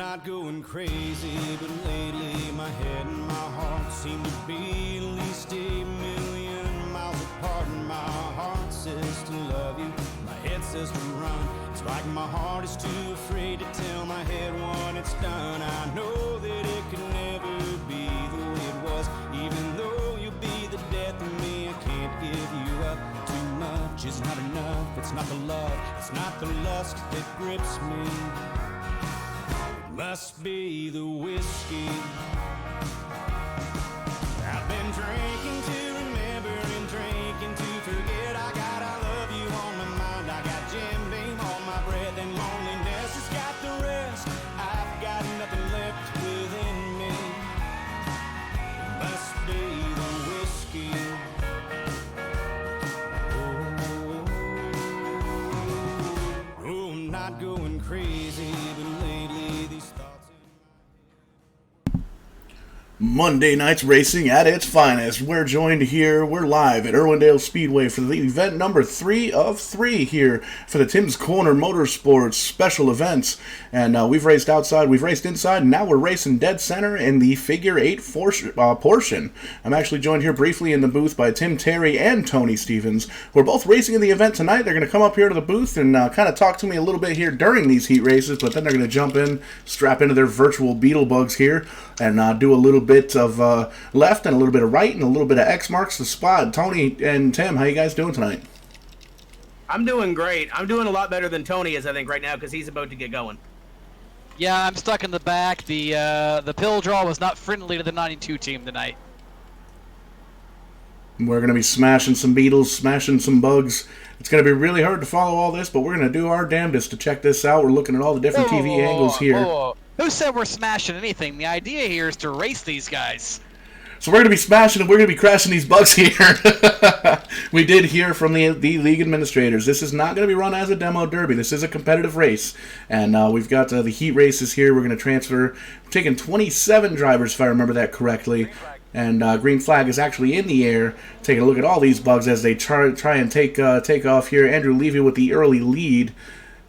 not going crazy, but lately my head and my heart seem to be at least 8,000,000 miles apart. And my heart says to love you, my head says to run. It's like my heart is too afraid to tell my head when it's done. I know that it could never be the way it was, even though you'll be the death of me. I can't give you up. Too much is not enough. It's not the love, it's not the lust that grips me. Must be the whiskey. I've been drinking to remember and drinking to forget. I got I love you on my mind. I got Jim Beam on my breath, and loneliness has got the rest. I've got nothing left within me. Must be the whiskey. Oh, I'm not going crazy, but lately these thoughts in Monday night's racing at its finest. We're joined here, we're live at Irwindale Speedway for the event number 3 of 3 here for the Tim's Corner Motorsports special events. And we've raced outside, we've raced inside, and now we're racing dead center in the figure 8 portion. I'm actually joined here briefly in the booth by Tim Terry and Tony Stevens. We're both racing in the event tonight. They're going to come up here to the booth and kind of talk to me a little bit here during these heat races, but then they're going to jump in, strap into their virtual Beetle bugs here, and do a little bit of left and a little bit of right and a little bit of X marks the spot. Tony and Tim, how you guys doing tonight? I'm doing great. I'm doing a lot better than Tony is, I think, right now, because he's about to get going. Yeah, I'm stuck in the back. The pill draw was not friendly to the 92 team tonight. We're going to be smashing some Beetles, smashing some bugs. It's going to be really hard to follow all this, but we're going to do our damnedest to check this out. We're looking at all the different TV angles here. Who said we're smashing anything? The idea here is to race these guys. So we're going to be smashing and we're going to be crashing these bugs here. We did hear from the league administrators. This is not going to be run as a demo derby. This is a competitive race. And we've got the heat races here. We're going to transfer. We're taking 27 drivers, if I remember that correctly. And green flag is actually in the air. Taking a look at all these bugs as they try and take off here. Andrew Levy with the early lead.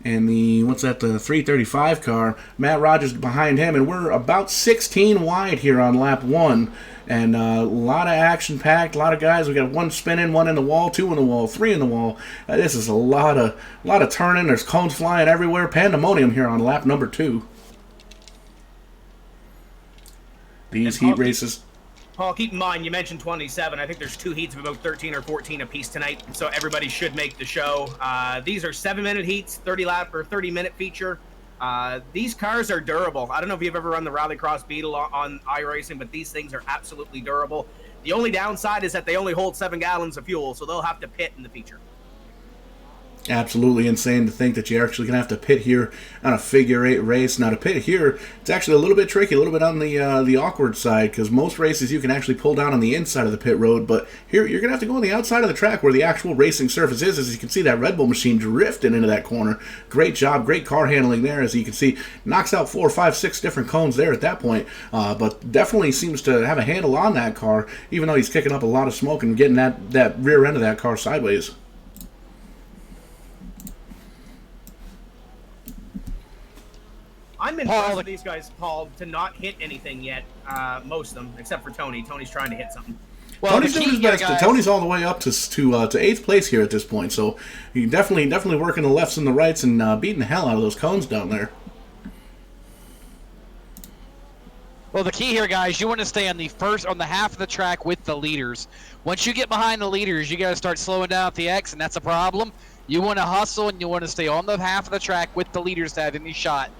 And the 335 car. Matt Rogers behind him, and we're about 16 wide here on lap 1. And a lot of action-packed, a lot of guys. We got one spinning, one in the wall, 2 in the wall, 3 in the wall. This is a lot of turning. There's cones flying everywhere. Pandemonium here on lap number 2. These heat races. Paul, keep in mind, you mentioned 27. I think there's 2 heats of about 13 or 14 apiece tonight, so everybody should make the show. These are 7-minute heats, 30-lap or 30-minute feature. These cars are durable. I don't know if you've ever run the Rallycross Beetle on iRacing, but these things are absolutely durable. The only downside is that they only hold 7 gallons of fuel, so they'll have to pit in the feature. Absolutely insane to think that you're actually going to have to pit here on a figure 8 race. Now, to pit here, it's actually a little bit tricky, a little bit on the awkward side, because most races you can actually pull down on the inside of the pit road, but here you're going to have to go on the outside of the track where the actual racing surface is. As you can see, that Red Bull machine drifting into that corner. Great job, great car handling there. As you can see, knocks out 4, 5, 6 different cones there at that point, but definitely seems to have a handle on that car, even though he's kicking up a lot of smoke and getting that rear end of that car sideways. I'm impressed with these guys, Paul, to not hit anything yet. Most of them, except for Tony. Tony's trying to hit something. Well, Tony's doing his best. Tony's all the way up to 8th place here at this point, so he's definitely working the lefts and the rights and beating the hell out of those cones down there. Well, the key here, guys, you want to stay on the half of the track with the leaders. Once you get behind the leaders, you got to start slowing down at the X, and that's a problem. You want to hustle, and you want to stay on the half of the track with the leaders to have any shot.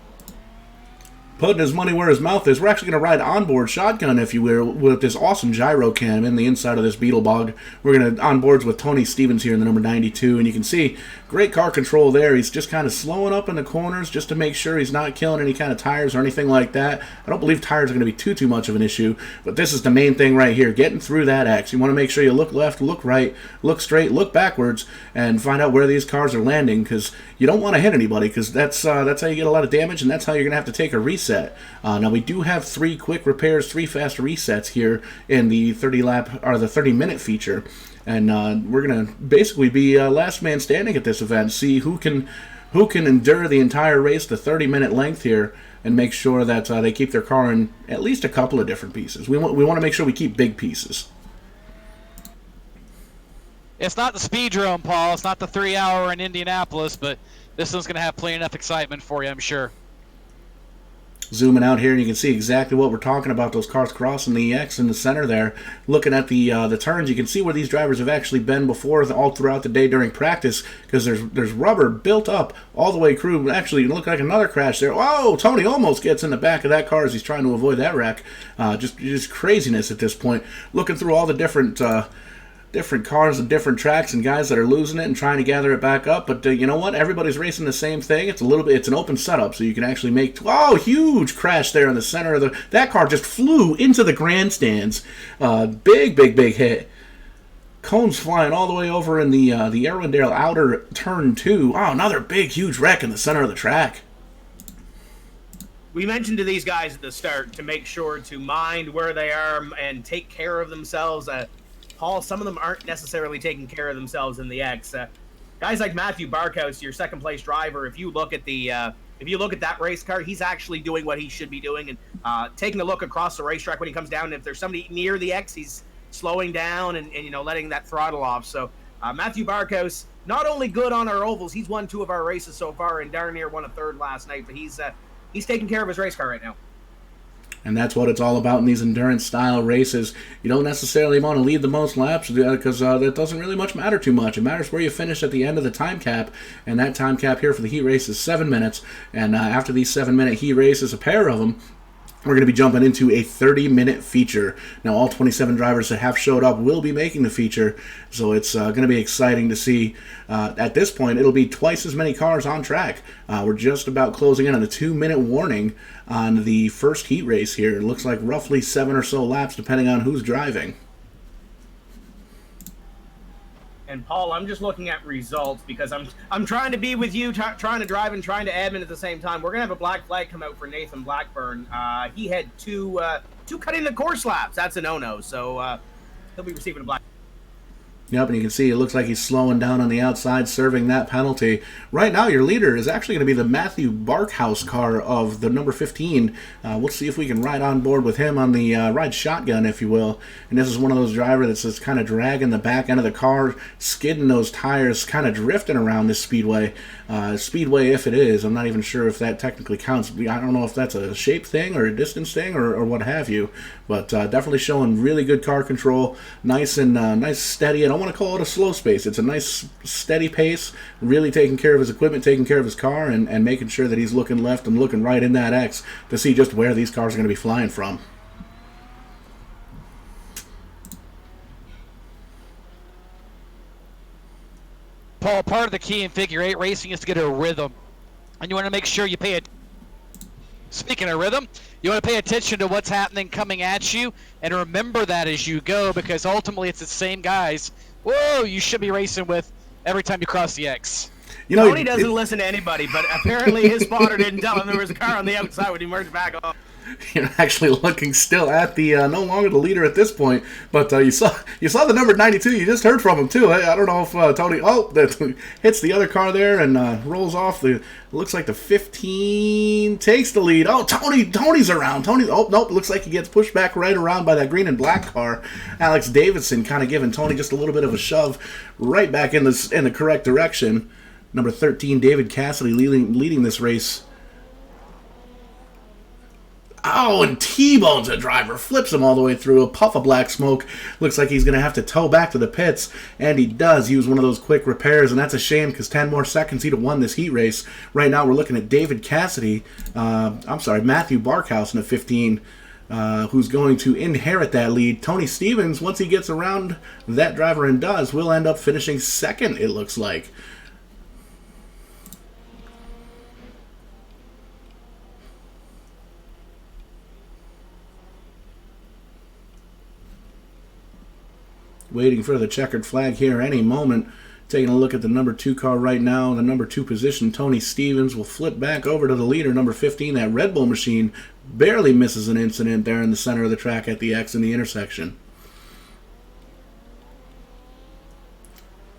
Putting his money where his mouth is. We're actually going to ride onboard shotgun, if you will, with this awesome gyro cam in the inside of this Beetle bug. We're going to onboards with Tony Stevens here in the number 92, and you can see great car control there. He's just kind of slowing up in the corners just to make sure he's not killing any kind of tires or anything like that. I don't believe tires are going to be too much of an issue, but this is the main thing right here, getting through that X. You want to make sure you look left, look right, look straight, look backwards, and find out where these cars are landing, because you don't want to hit anybody, because that's how you get a lot of damage, and that's how you're going to have to take a reset. Now we do have 3 quick repairs, 3 fast resets here in the 30-lap or the 30-minute feature, and we're gonna basically be last man standing at this event. See who can who can endure the entire race, the 30-minute length here, and make sure that they keep their car in at least a couple of different pieces. We want to make sure we keep big pieces. It's not the Speedrome, Paul. It's not the 3-hour in Indianapolis, but this one's going to have plenty enough excitement for you, I'm sure. Zooming out here, and you can see exactly what we're talking about. Those cars crossing the EX in the center there. Looking at the turns, you can see where these drivers have actually been before, all throughout the day during practice, because there's rubber built up all the way through. Actually, it looked like another crash there. Oh, Tony almost gets in the back of that car as he's trying to avoid that wreck. Just craziness at this point. Looking through all the different cars and different tracks and guys that are losing it and trying to gather it back up. But you know what? Everybody's racing the same thing. It's an open setup, so you can actually make huge crash there in the center of that car just flew into the grandstands. Big hit. Cones flying all the way over in the Irwindale outer turn 2. Oh, another big huge wreck in the center of the track. We mentioned to these guys at the start to make sure to mind where they are and take care of themselves. Paul, some of them aren't necessarily taking care of themselves in the X. Guys like Matthew Barkhouse, your second place driver, if you look at that race car, he's actually doing what he should be doing and taking a look across the racetrack when he comes down. And if there's somebody near the X, he's slowing down and letting that throttle off. So Matthew Barkhouse, not only good on our ovals, he's won 2 of our races so far and darn near won a 3rd last night. But he's taking care of his race car right now. And that's what it's all about in these endurance-style races. You don't necessarily want to lead the most laps because that doesn't really much matter too much. It matters where you finish at the end of the time cap, and that time cap here for the heat race is 7 minutes. And after these 7-minute heat races, a pair of them, we're going to be jumping into a 30-minute feature. Now, all 27 drivers that have showed up will be making the feature, so it's going to be exciting to see. At this point, it'll be twice as many cars on track. We're just about closing in on the 2-minute warning on the first heat race here. It looks like roughly 7 or so laps, depending on who's driving. And Paul, I'm just looking at results because I'm trying to be with you, trying to drive and trying to admin at the same time. We're gonna have a black flag come out for Nathan Blackburn. He had two cutting the course laps. That's a no-no. So he'll be receiving a black. Yep, and you can see it looks like he's slowing down on the outside, serving that penalty. Right now, your leader is actually going to be the Matthew Barkhouse car of the number 15. We'll see if we can ride on board with him on the ride shotgun, if you will. And this is one of those drivers that's just kind of dragging the back end of the car, skidding those tires, kind of drifting around this speedway. Speedway, if it is, I'm not even sure if that technically counts. I don't know if that's a shape thing or a distance thing or what have you. But definitely showing really good car control, nice steady. I don't want to call it a slow pace. It's a nice steady pace, really taking care of his equipment, taking care of his car, and making sure that he's looking left and looking right in that X to see just where these cars are going to be flying from. Paul, part of the key in Figure 8 racing is to get a rhythm. And you want to make sure you pay it. Speaking of rhythm, you want to pay attention to what's happening coming at you and remember that as you go, because ultimately it's the same guys you should be racing with every time you cross the X. Tony doesn't listen to anybody, but apparently his spotter didn't tell him there was a car on the outside when he merged back off. You're actually looking still at the no longer the leader at this point, but you saw the number 92. You just heard from him too. I don't know if Tony that hits the other car there and rolls off. It looks like the 15 takes the lead. Oh, Tony's around. Nope. Looks like he gets pushed back right around by that green and black car. Alex Davidson kind of giving Tony just a little bit of a shove right back in the correct direction. Number 13, David Cassidy leading this race. Oh, and T-bones a driver, flips him all the way through, a puff of black smoke. Looks like he's going to have to tow back to the pits, and he does use one of those quick repairs, and that's a shame because 10 more seconds he'd have won this heat race. Right now we're looking at Matthew Barkhouse in a 15, who's going to inherit that lead. Tony Stevens, once he gets around that driver and does, will end up finishing second, it looks like. Waiting for the checkered flag here any moment. Taking a look at the number 2 car right now. The number 2 position, Tony Stevens, will flip back over to the leader, number 15. That Red Bull machine barely misses an incident there in the center of the track at the X in the intersection.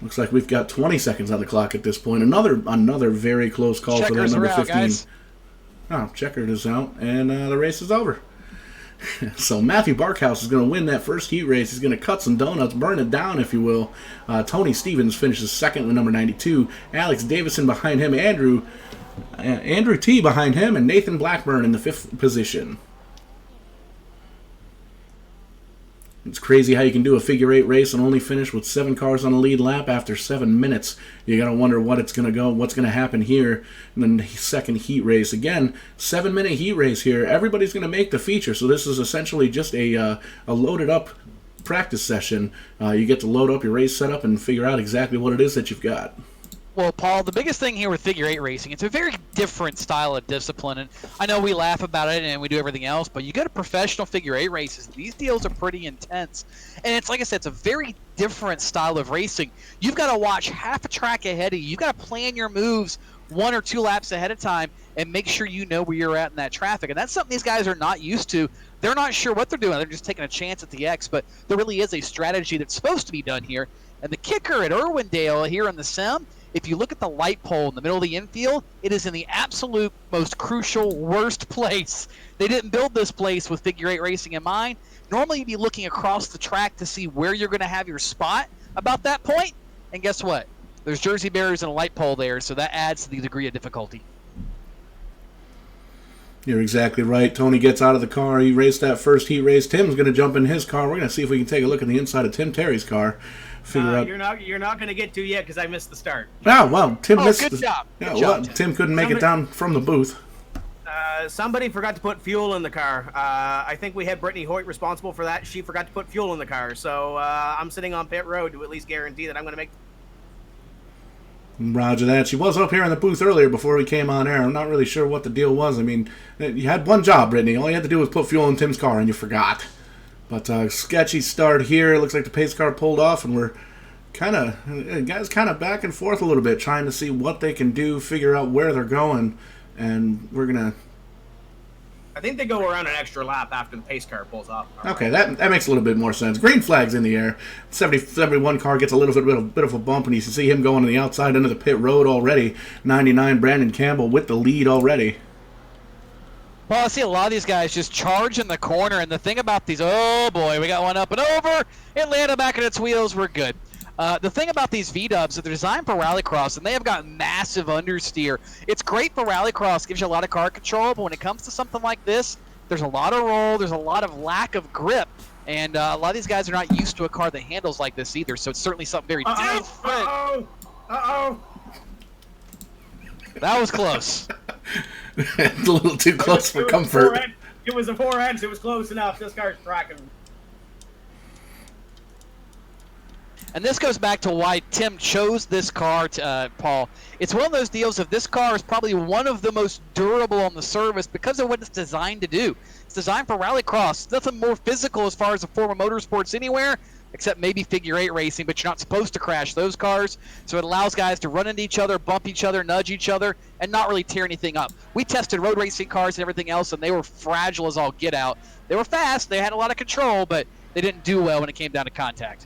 Looks like we've got 20 seconds on the clock at this point. Another very close call for that Checkers number are out, 15. guys. Oh, checkered is out, and the race is over. So Matthew Barkhouse is going to win that first heat race. He's going to cut some donuts, burn it down, if you will. Tony Stevens finishes second with number 92. Alex Davison behind him. Andrew T behind him, and Nathan Blackburn in the 5th position. It's crazy how you can do a figure 8 race and only finish with 7 cars on the lead lap after 7 minutes. You got to wonder what's going to happen here in the second heat race. Again, 7-minute heat race here. Everybody's going to make the feature, so this is essentially just a loaded up practice session. You get to load up your race setup and figure out exactly what it is that you've got. Well, Paul, the biggest thing here with figure 8 racing, it's a very different style of discipline. And I know we laugh about it and we do everything else, but you go to professional figure 8 races, these deals are pretty intense. And it's like I said, it's a very different style of racing. You've got to watch half a track ahead of you. You've got to plan your moves 1 or 2 laps ahead of time and make sure you know where you're at in that traffic. And that's something these guys are not used to. They're not sure what they're doing. They're just taking a chance at the X, but there really is a strategy that's supposed to be done here. And the kicker at Irwindale here on the sim, if you look at the light pole in the middle of the infield, it is in the absolute most crucial, worst place. They didn't build this place with figure 8 racing in mind. Normally you'd be looking across the track to see where you're going to have your spot about that point. And guess what? There's Jersey barriers and a light pole there, so that adds to the degree of difficulty. You're exactly right. Tony gets out of the car. He raced that first heat race. Tim's going to jump in his car. We're going to see if we can take a look at the inside of Tim Terry's car. Figure out. You're not going to get to yet because I missed the start. Oh, well, Tim missed. Good job. Yeah, Good job, Tim. Tim couldn't make it down from the booth. Somebody forgot to put fuel in the car. I think we had Brittany Hoyt responsible for that. She forgot to put fuel in the car. So I'm sitting on pit road to at least guarantee that I'm going to make. Roger that. She was up here in the booth earlier before we came on air. I'm not really sure what the deal was. I mean, you had one job, Brittany. All you had to do was put fuel in Tim's car, and you forgot. But sketchy start here. It looks like the pace car pulled off, and we're guys kind of back and forth a little bit, trying to see what they can do, figure out where they're going, and we're going to... I think they go around an extra lap after the pace car pulls off. Okay, that makes a little bit more sense. Green flag's in the air. 71 car gets a little bit of a bump, and you can see him going to the outside end of the pit road already. 99, Brandon Campbell with the lead already. Well, I see a lot of these guys just charge in the corner, and the thing about these, oh boy, we got one up and over. It landed back at its wheels. We're good. The thing about these V-dubs is they're designed for rallycross, and they have got massive understeer. It's great for rallycross, gives you a lot of car control, but when it comes to something like this, there's a lot of roll, there's a lot of lack of grip, and a lot of these guys are not used to a car that handles like this either, so it's certainly something very different. Uh-oh! That was close. It's a little too close for comfort. It was a 4X. It was close enough. This car's tracking. And this goes back to why Tim chose this car, Paul. It's one of those deals of this car is probably one of the most durable on the service because of what it's designed to do. It's designed for rallycross. Nothing more physical as far as a form of motorsports anywhere, except maybe figure 8 racing, but you're not supposed to crash those cars. So it allows guys to run into each other, bump each other, nudge each other, and not really tear anything up. We tested road racing cars and everything else, and they were fragile as all get out. They were fast, they had a lot of control, but they didn't do well when it came down to contact.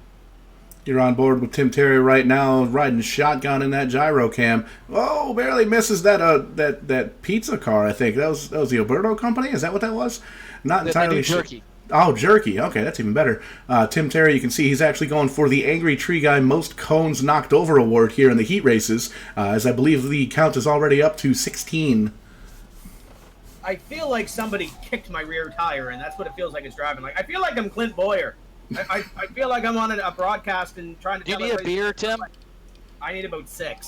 You're on board with Tim Terry right now, riding shotgun in that gyro cam. Oh, barely misses that pizza car, I think. That was the Alberto company? Is that what that was? Not entirely sure. Jerky. Oh, jerky. Okay, that's even better. Tim Terry, you can see he's actually going for the Angry Tree Guy Most Cones Knocked Over award here in the heat races, as I believe the count is already up to 16. I feel like somebody kicked my rear tire, and that's what it feels like it's driving like. I feel like I'm Clint Boyer. I feel like I'm on a broadcast and trying to. Do you need a beer, Tim? I need about 6.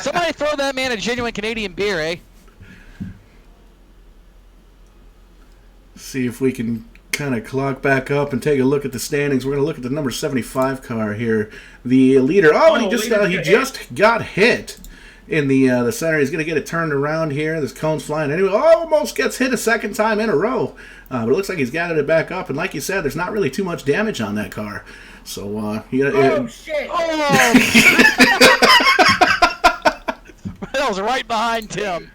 Somebody throw that man a genuine Canadian beer, eh? See if we can kind of clock back up and take a look at the standings. We're going to look at the number 75 car here. The leader. Oh, and he just got hit in the center. He's going to get it turned around here. This cone's flying anyway. Almost gets hit a second time in a row. But it looks like he's gathered it back up. And like you said, there's not really too much damage on that car. So, shit! Oh! That was right behind Tim.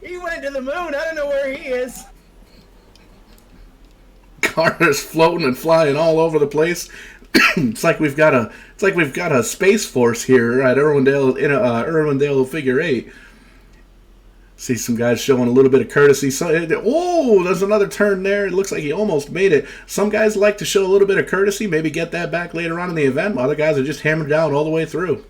He went to the moon. I don't know where he is. Car is floating and flying all over the place. It's like we've got a space force here at Irwindale in Irwindale Figure 8. See some guys showing a little bit of courtesy. So, there's another turn there. It looks like he almost made it. Some guys like to show a little bit of courtesy, maybe get that back later on in the event. Other guys are just hammered down all the way through.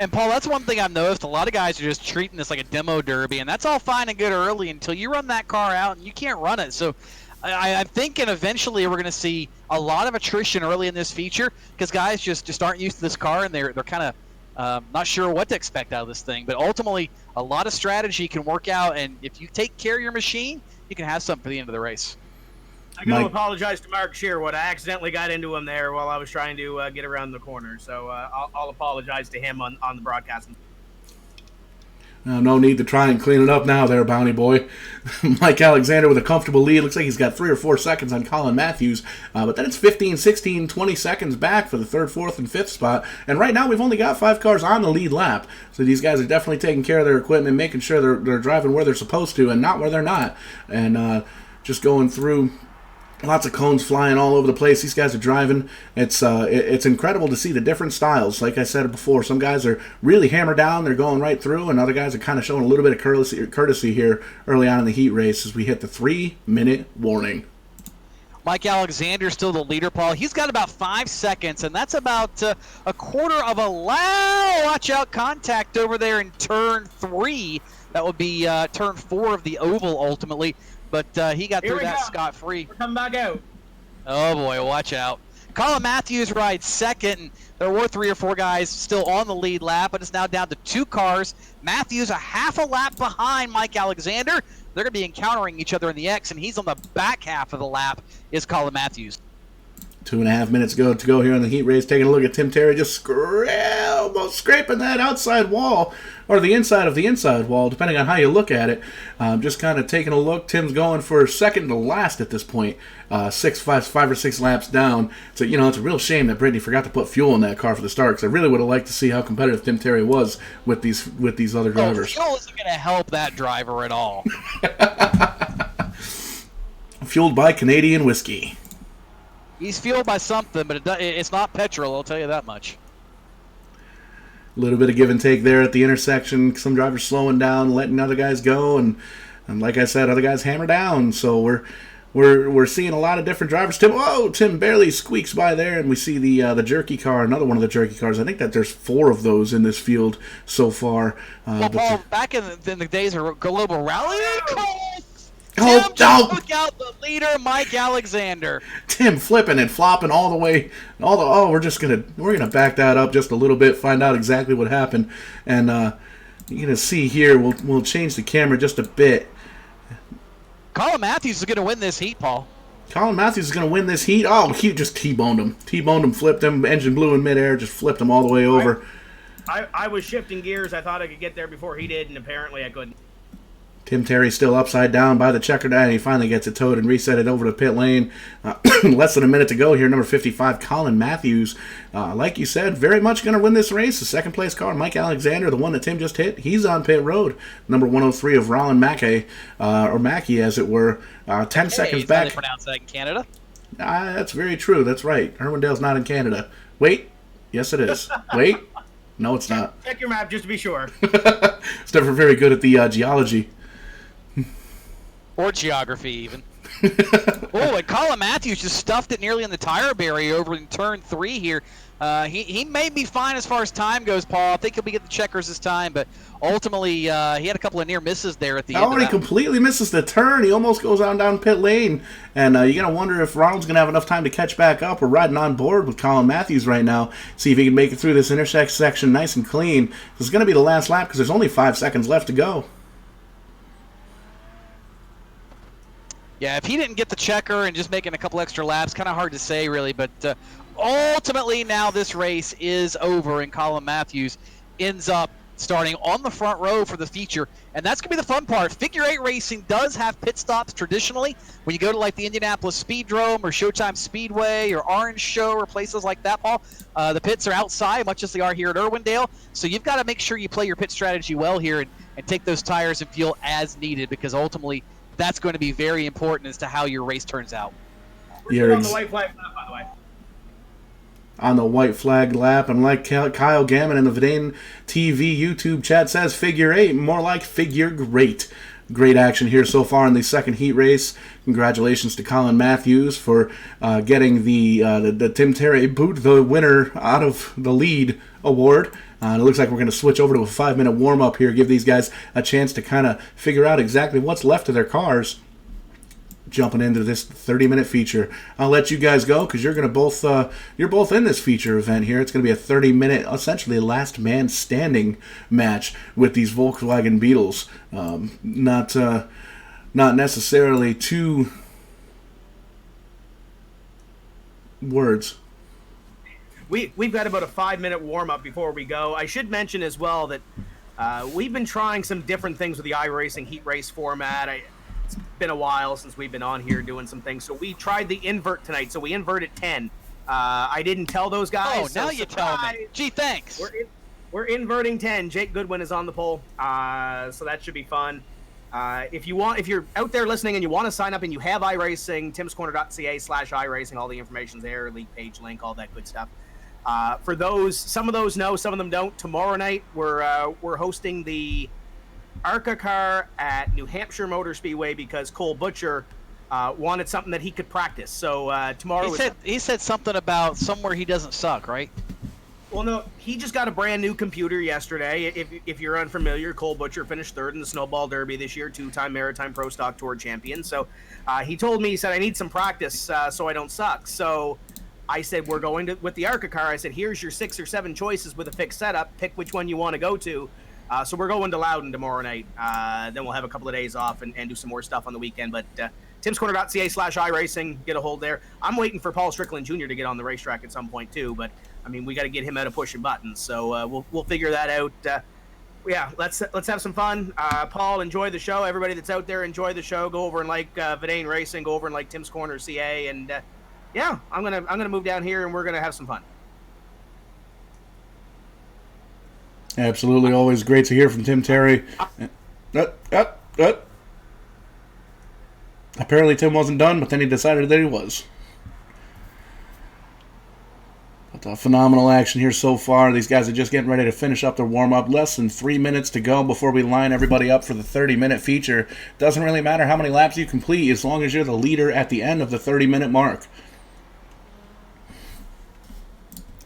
And Paul, that's one thing I've noticed. A lot of guys are just treating this like a demo derby, and that's all fine and good early until you run that car out and you can't run it. So I'm thinking eventually we're going to see a lot of attrition early in this feature because guys just aren't used to this car, and they're kind of not sure what to expect out of this thing. But ultimately, a lot of strategy can work out, and if you take care of your machine, you can have something for the end of the race. I got to apologize to Mark Shearwood. I accidentally got into him there while I was trying to get around the corner. So I'll apologize to him on the broadcasting. No need to try and clean it up now there, Bounty Boy. Mike Alexander with a comfortable lead. Looks like he's got 3 or 4 seconds on Colin Matthews. But then it's 15, 16, 20 seconds back for the 3rd, 4th, and 5th spot. And right now we've only got 5 cars on the lead lap. So these guys are definitely taking care of their equipment, making sure they're driving where they're supposed to and not where they're not. And just going through. Lots of cones flying all over the place. These guys are driving. It's incredible to see the different styles. Like I said before, some guys are really hammered down. They're going right through, and other guys are kind of showing a little bit of courtesy here early on in the heat race as we hit the 3-minute warning. Mike Alexander still the leader, Paul. He's got about 5 seconds, and that's about a quarter of a lap. Watch out, contact over there in turn 3. That would be turn 4 of the oval ultimately. But he got through that scot-free. We're coming back out. Oh, boy, watch out. Colin Matthews rides second. And there were 3 or 4 guys still on the lead lap, but it's now down to 2 cars. Matthews a half a lap behind Mike Alexander. They're going to be encountering each other in the X, and he's on the back half of the lap is Colin Matthews. 2.5 minutes to go here on the heat race. Taking a look at Tim Terry just almost scraping that outside wall, or the inside of the inside wall, depending on how you look at it. Just kind of taking a look. Tim's going for second to last at this point. 5 or 6 laps down. So, it's a real shame that Brittany forgot to put fuel in that car for the start, because I really would have liked to see how competitive Tim Terry was with these other drivers. Fuel isn't going to help that driver at all. Fueled by Canadian whiskey. He's fueled by something, but it's not petrol, I'll tell you that much. A little bit of give and take there at the intersection. Some drivers slowing down, letting other guys go, and like I said, other guys hammer down. So we're seeing a lot of different drivers. Tim barely squeaks by there, and we see the jerky car, another one of the jerky cars. I think that there's 4 of those in this field so far. Paul, back in the days of Global Rallycross. Look out the leader, Mike Alexander. Tim flipping and flopping all the way. We're gonna back that up just a little bit, find out exactly what happened, and you're gonna see here. We'll change the camera just a bit. Colin Matthews is gonna win this heat, Paul. Colin Matthews is gonna win this heat. Oh, he just T-boned him, flipped him. Engine blew in midair, just flipped him all the way over. I was shifting gears. I thought I could get there before he did, and apparently I couldn't. Tim Terry's still upside down by the checker and he finally gets it towed and reset it over to pit lane. Less than a minute to go here. Number 55, Colin Matthews. Like you said, very much going to win this race. The second place car, Mike Alexander, the one that Tim just hit, he's on pit road. Number 103 of Roland Mackey, or Mackey as it were. 10 seconds back. How they pronounce that in Canada? That's very true. That's right. Irwindale's not in Canada. Wait. Yes, it is. Wait. No, it's not. Check your map just to be sure. It's never very good at the geology. Or geography, even. And Colin Matthews just stuffed it nearly in the tire barrier over in turn 3 here. He may be fine as far as time goes, Paul. I think he'll be getting the checkers this time, but ultimately he had a couple of near misses there at the end. He completely misses the turn. He almost goes on down pit lane, and you're going to wonder if Ronald's going to have enough time to catch back up. We're riding on board with Colin Matthews right now. See if he can make it through this section nice and clean. This is going to be the last lap because there's only 5 seconds left to go. Yeah, if he didn't get the checker and just making a couple extra laps, kind of hard to say, really. But ultimately, now this race is over, and Colin Matthews ends up starting on the front row for the feature. And that's going to be the fun part. Figure 8 racing does have pit stops traditionally. When you go to, like, the Indianapolis Speedrome or Showtime Speedway or Orange Show or places like that, Paul, the pits are outside, much as they are here at Irwindale. So you've got to make sure you play your pit strategy well here and take those tires and fuel as needed, because ultimately – that's going to be very important as to how your race turns out. We're on the white flag, by the way. on the white flag lap. And like Kyle Gammon in the Vidane TV YouTube chat says, figure 8, more like figure great. Great action here so far in the second heat race. Congratulations to Colin Matthews for getting the Tim Terry Boot the winner out of the lead award. And it looks like we're going to switch over to a 5-minute warm-up here, give these guys a chance to kind of figure out exactly what's left of their cars. Jumping into this 30-minute feature. I'll let you guys go because you're both in this feature event here. It's going to be a 30-minute, essentially last man standing match with these Volkswagen Beetles. Not necessarily two words. We've got about a 5-minute warm-up before we go. I should mention as well that we've been trying some different things with the iRacing heat race format. It's been a while since we've been on here doing some things. So we tried the invert tonight. So we inverted 10. I didn't tell those guys. Oh, now you tell me. Gee, thanks. We're inverting 10. Jake Goodwin is on the pole. So that should be fun. If you're out there listening and you want to sign up and you have iRacing, timscorner.ca/iRacing, all the information's there, league page link, all that good stuff. For those, some of those know, some of them don't. Tomorrow night we're hosting the ARCA car at New Hampshire Motor Speedway because Cole Butcher wanted something that he could practice. So tomorrow he said something about somewhere he doesn't suck, right? Well, no, he just got a brand new computer yesterday. If you're unfamiliar, Cole Butcher finished third in the Snowball Derby this year, 2-time Maritime Pro Stock Tour champion. So he told me, he said, I need some practice so I don't suck. So I said, we're going with the ARCA car. I said, here's your 6 or 7 choices with a fixed setup. Pick which one you want to go to. So we're going to Loudon tomorrow night. Then we'll have a couple of days off and do some more stuff on the weekend. But timscorner.ca/iRacing, get a hold there. I'm waiting for Paul Strickland Jr. to get on the racetrack at some point too. But I mean, we got to get him out of pushing buttons. So we'll figure that out. Yeah, let's have some fun. Paul, enjoy the show. Everybody that's out there, enjoy the show. Go over and like Vidane Racing. Go over and like Tim's Corner CA. And yeah, I'm gonna move down here and we're gonna have some fun. Absolutely, always great to hear from Tim Terry. Apparently Tim wasn't done, but then he decided that he was. But phenomenal action here so far. These guys are just getting ready to finish up their warm-up. Less than 3 minutes to go before we line everybody up for the 30-minute feature. Doesn't really matter how many laps you complete as long as you're the leader at the end of the 30-minute mark.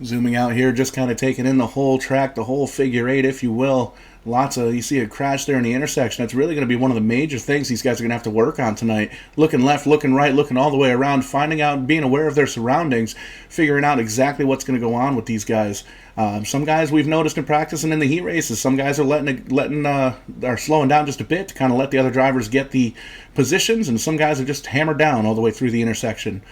Zooming out here, just kind of taking in the whole track, the whole figure 8, if you will. You see a crash there in the intersection. That's really going to be one of the major things these guys are going to have to work on tonight. Looking left, looking right, looking all the way around, finding out, being aware of their surroundings, figuring out exactly what's going to go on with these guys. Some guys we've noticed in practice and in the heat races, some guys are are slowing down just a bit to kind of let the other drivers get the positions, and some guys are just hammered down all the way through the intersection.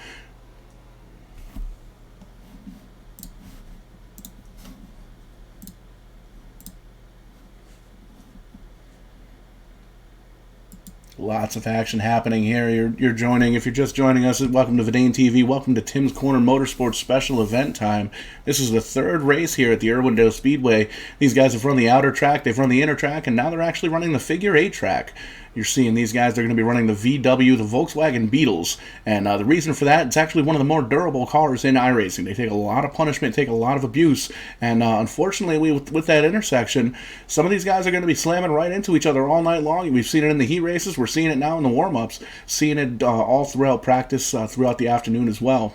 Lots of action happening here. You're joining. If you're just joining us, welcome to Vidane TV. Welcome to Tim's Corner Motorsports special event time. This is the third race here at the Irwindale Speedway. These guys have run the outer track, they've run the inner track, and now they're actually running the figure 8 track. You're seeing these guys, they're going to be running the VW, the Volkswagen Beetles. And the reason for that, it's actually one of the more durable cars in iRacing. They take a lot of punishment, take a lot of abuse. And unfortunately, with that intersection, some of these guys are going to be slamming right into each other all night long. We've seen it in the heat races. We're seeing it now in the warm-ups. Seeing it all throughout practice, throughout the afternoon as well.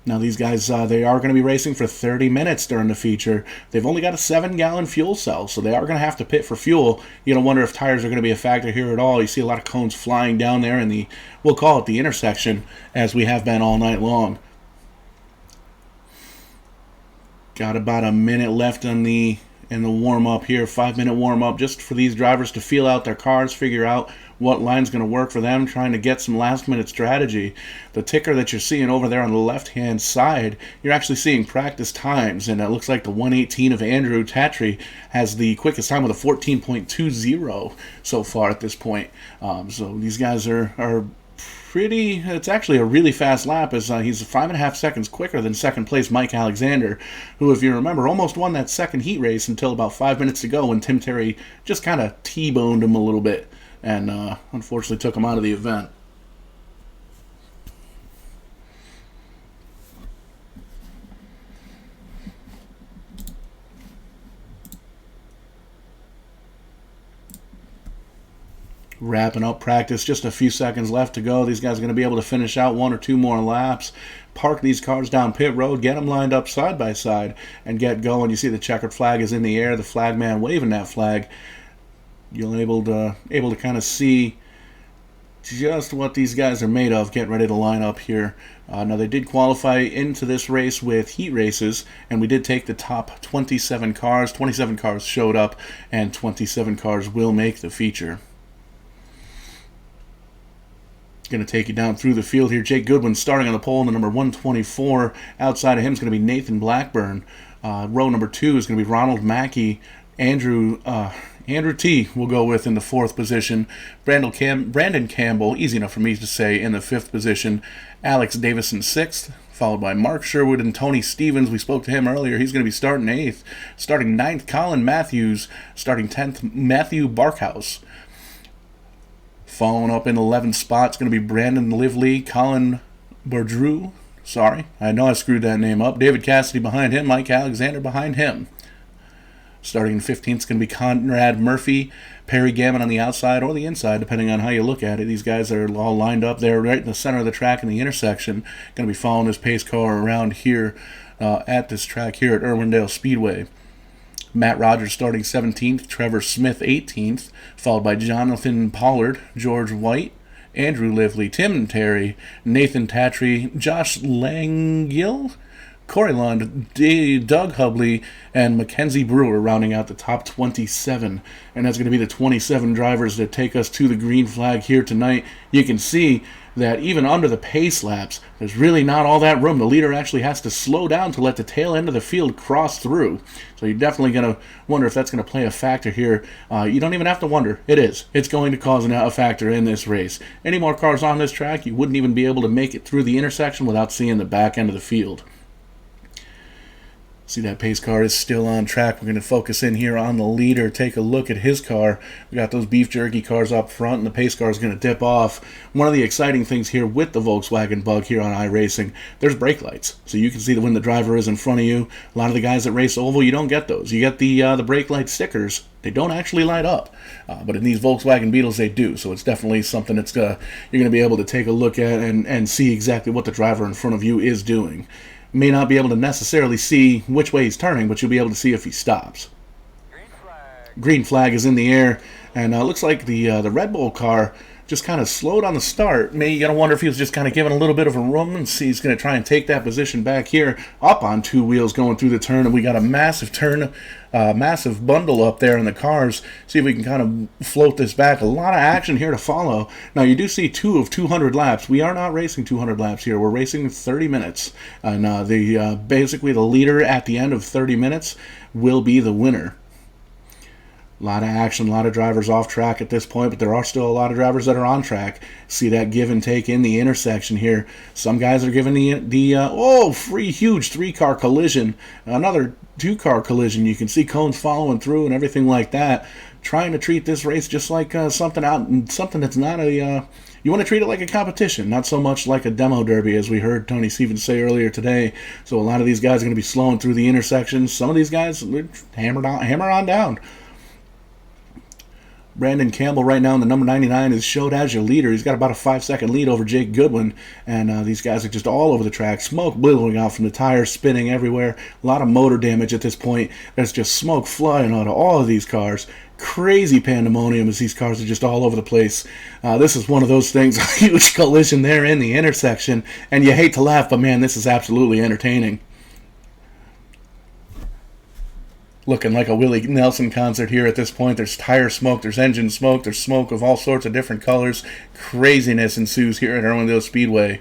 Now these guys, they are going to be racing for 30 minutes during the feature. They've only got a 7-gallon fuel cell, so they are going to have to pit for fuel. You don't wonder if tires are going to be a factor here at all. You see a lot of cones flying down there in the, we'll call it the intersection, as we have been all night long. Got about a minute left in the warm-up here, 5-minute warm-up, just for these drivers to feel out their cars, figure out what line's going to work for them, trying to get some last-minute strategy. The ticker that you're seeing over there on the left-hand side, you're actually seeing practice times, and it looks like the 118 of Andrew Tatry has the quickest time with a 14.20 so far at this point. So these guys are pretty, it's actually a really fast lap, as he's 5.5 seconds quicker than second place Mike Alexander, who, if you remember, almost won that second heat race until about 5 minutes to go when Tim Terry just kind of T-boned him a little bit and unfortunately took him out of the event. Wrapping up practice, just a few seconds left to go. These guys are going to be able to finish out 1 or 2 more laps, park these cars down pit road, get them lined up side by side, and get going. You see the checkered flag is in the air, the flag man waving that flag. You'll able to kind of see just what these guys are made of, getting ready to line up here. Now, they did qualify into this race with heat races, and we did take the top 27 cars. 27 cars showed up, and 27 cars will make the feature. Going to take you down through the field here. Jake Goodwin starting on the pole in the number 124. Outside of him is going to be Nathan Blackburn. Row number 2 is going to be Ronald Mackey. Andrew T will go with in the 4th position. Brandon Campbell, easy enough for me to say, in the 5th position. Alex Davison 6th, followed by Mark Sherwood and Tony Stevens. We spoke to him earlier. He's going to be starting 8th. Starting 9th, Colin Matthews. Starting 10th, Matthew Barkhouse. Following up in 11th spot is going to be Brandon Lively, Colin Bourdreau. Sorry, I know I screwed that name up. David Cassidy behind him, Mike Alexander behind him. Starting in 15th is going to be Conrad Murphy, Perry Gammon on the outside or the inside, depending on how you look at it. These guys are all lined up there right in the center of the track in the intersection. Going to be following this pace car around here at this track here at Irwindale Speedway. Matt Rogers starting 17th, Trevor Smith 18th, followed by Jonathan Pollard, George White, Andrew Lively, Tim Terry, Nathan Tatry, Josh Langill, Corey Lund, Doug Hubley, and Mackenzie Brewer rounding out the top 27. And that's going to be the 27 drivers that take us to the green flag here tonight. You can see that even under the pace laps, there's really not all that room. The leader actually has to slow down to let the tail end of the field cross through. So you're definitely going to wonder if that's going to play a factor here. You don't even have to wonder. It is. It's going to cause a factor in this race. Any more cars on this track, you wouldn't even be able to make it through the intersection without seeing the back end of the field. See, that pace car is still on track. We're going to focus in here on the leader, take a look at his car. We got those beef jerky cars up front, and the pace car is going to dip off. One of the exciting things here with the Volkswagen Bug here on iRacing, there's brake lights. So you can see that when the driver is in front of you. A lot of the guys that race oval, you don't get those. You get the brake light stickers. They don't actually light up. But in these Volkswagen Beetles, they do. So it's definitely something that's you're going to be able to take a look at and see exactly what the driver in front of you is doing. May not be able to necessarily see which way he's turning, but you'll be able to see if he stops. Green flag is in the air, and looks like the Red Bull car just kind of slowed on the start. Maybe you gotta wonder if he was just kind of giving a little bit of a room, and see he's going to try and take that position back here, up on 2 wheels going through the turn, and we got a massive turn, massive bundle up there in the cars. See if we can kind of float this back. A lot of action here to follow. Now you do see 2 of 200 laps. We are not racing 200 laps here. We're racing 30 minutes, and basically the leader at the end of 30 minutes will be the winner. A lot of action, a lot of drivers off track at this point, but there are still a lot of drivers that are on track. See that give and take in the intersection here. Some guys are giving the free huge 3-car collision, another 2-car collision. You can see cones following through and everything like that. Trying to treat this race just like something that's not a. You want to treat it like a competition, not so much like a demo derby, as we heard Tony Stevens say earlier today. So a lot of these guys are going to be slowing through the intersections. Some of these guys hammer on down. Brandon Campbell right now in the number 99 is showed as your leader. He's got about a 5-second lead over Jake Goodwin, and these guys are just all over the track. Smoke billowing out from the tires, spinning everywhere. A lot of motor damage at this point. There's just smoke flying out of all of these cars. Crazy pandemonium as these cars are just all over the place. This is one of those things, a huge collision there in the intersection, and you hate to laugh, but man, this is absolutely entertaining. Looking like a Willie Nelson concert here at this point. There's tire smoke, there's engine smoke, there's smoke of all sorts of different colors. Craziness ensues here at Irwindale Speedway.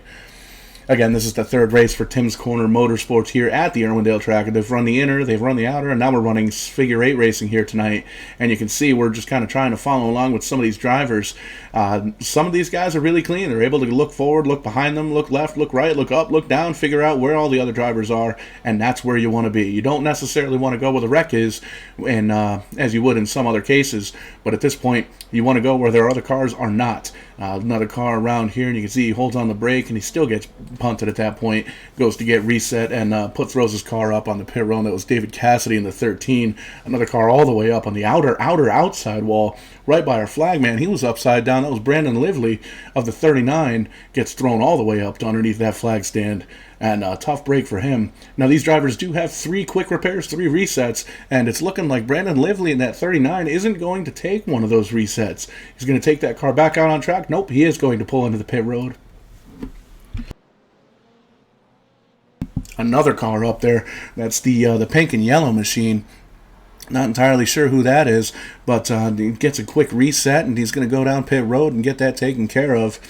Again, this is the 3rd race for Tim's Corner Motorsports here at the Irwindale track. They've run the inner, they've run the outer, and now we're running figure 8 racing here tonight. And you can see we're just kind of trying to follow along with some of these drivers. Some of these guys are really clean. They're able to look forward, look behind them, look left, look right, look up, look down, figure out where all the other drivers are, and that's where you want to be. You don't necessarily want to go where the wreck is, and as you would in some other cases, but at this point, you want to go where their other cars are not. Another car around here, and you can see he holds on the brake, and he still gets punted at that point, goes to get reset and throws his car up on the pit road. That was David Cassidy in the 13. Another car all the way up on the outside wall, right by our flag man. He was upside down. That was Brandon Lively of the 39, gets thrown all the way up to underneath that flag stand. And a tough break for him. Now, these drivers do have 3 quick repairs, 3 resets, and it's looking like Brandon Lively in that 39 isn't going to take one of those resets. He's going to take that car back out on track. Nope, he is going to pull into the pit road. Another car up there, that's the pink and yellow machine. Not entirely sure who that is, but he gets a quick reset, and he's going to go down pit road and get that taken care of.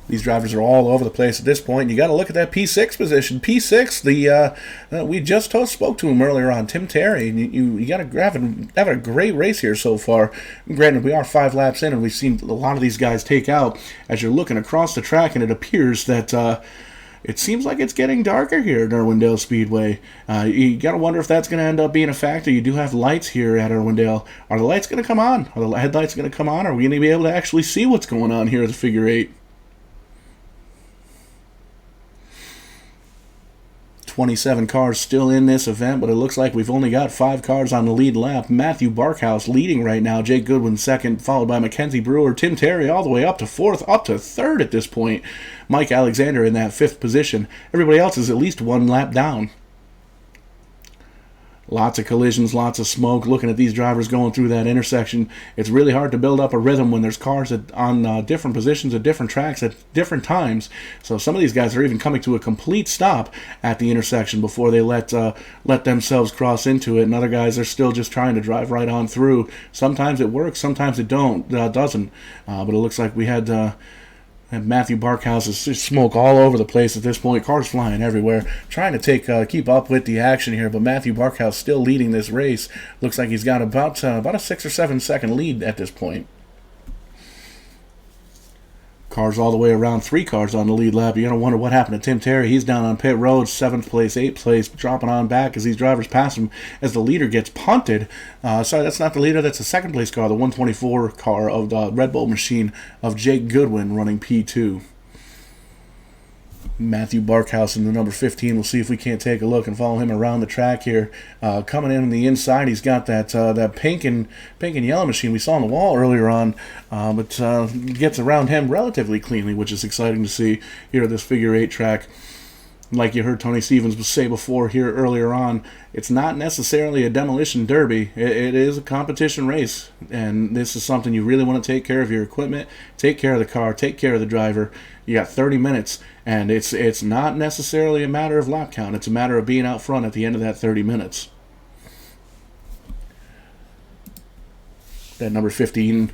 These drivers are all over the place at this point. You got to look at that P6 position. P6, we just spoke to him earlier on, Tim Terry. You got to have a great race here so far. Granted, we are 5 laps in, and we've seen a lot of these guys take out. As you're looking across the track, and it appears that it seems like it's getting darker here at Irwindale Speedway. You got to wonder if that's going to end up being a factor. You do have lights here at Irwindale. Are the lights going to come on? Are the headlights going to come on? Are we going to be able to actually see what's going on here at the Figure 8? 27 cars still in this event, but it looks like we've only got 5 cars on the lead lap. Matthew Barkhouse leading right now. Jake Goodwin second, followed by Mackenzie Brewer. Tim Terry all the way up to 4th, up to 3rd at this point. Mike Alexander in that 5th position. Everybody else is at least 1 lap down. Lots of collisions, lots of smoke. Looking at these drivers going through that intersection, it's really hard to build up a rhythm when there's cars on different positions at different tracks at different times. So some of these guys are even coming to a complete stop at the intersection before they let themselves cross into it. And other guys are still just trying to drive right on through. Sometimes it works, sometimes it doesn't. But it looks like we had... And Matthew Barkhouse's smoke all over the place at this point. Cars flying everywhere. Trying to keep up with the action here, but Matthew Barkhouse still leading this race. Looks like he's got about a 6 or 7 second lead at this point. Cars all the way around, 3 cars on the lead lap. You're going to wonder what happened to Tim Terry. He's down on pit road, 7th place, 8th place, dropping on back as these drivers pass him as the leader gets punted. Sorry, that's not the leader. That's the 2nd place car, the 124 car of the Red Bull machine of Jake Goodwin running P2. Matthew Barkhouse in the number 15. We'll see if we can't take a look and follow him around the track here. Coming in on the inside, he's got that pink and yellow machine we saw on the wall earlier on, but gets around him relatively cleanly, which is exciting to see here at this Figure 8 track. Like you heard Tony Stevens say before here earlier on, it's not necessarily a demolition derby. It is a competition race, and this is something you really want to take care of your equipment, take care of the car, take care of the driver. You got 30 minutes, and it's not necessarily a matter of lap count. It's a matter of being out front at the end of that 30 minutes. That number 15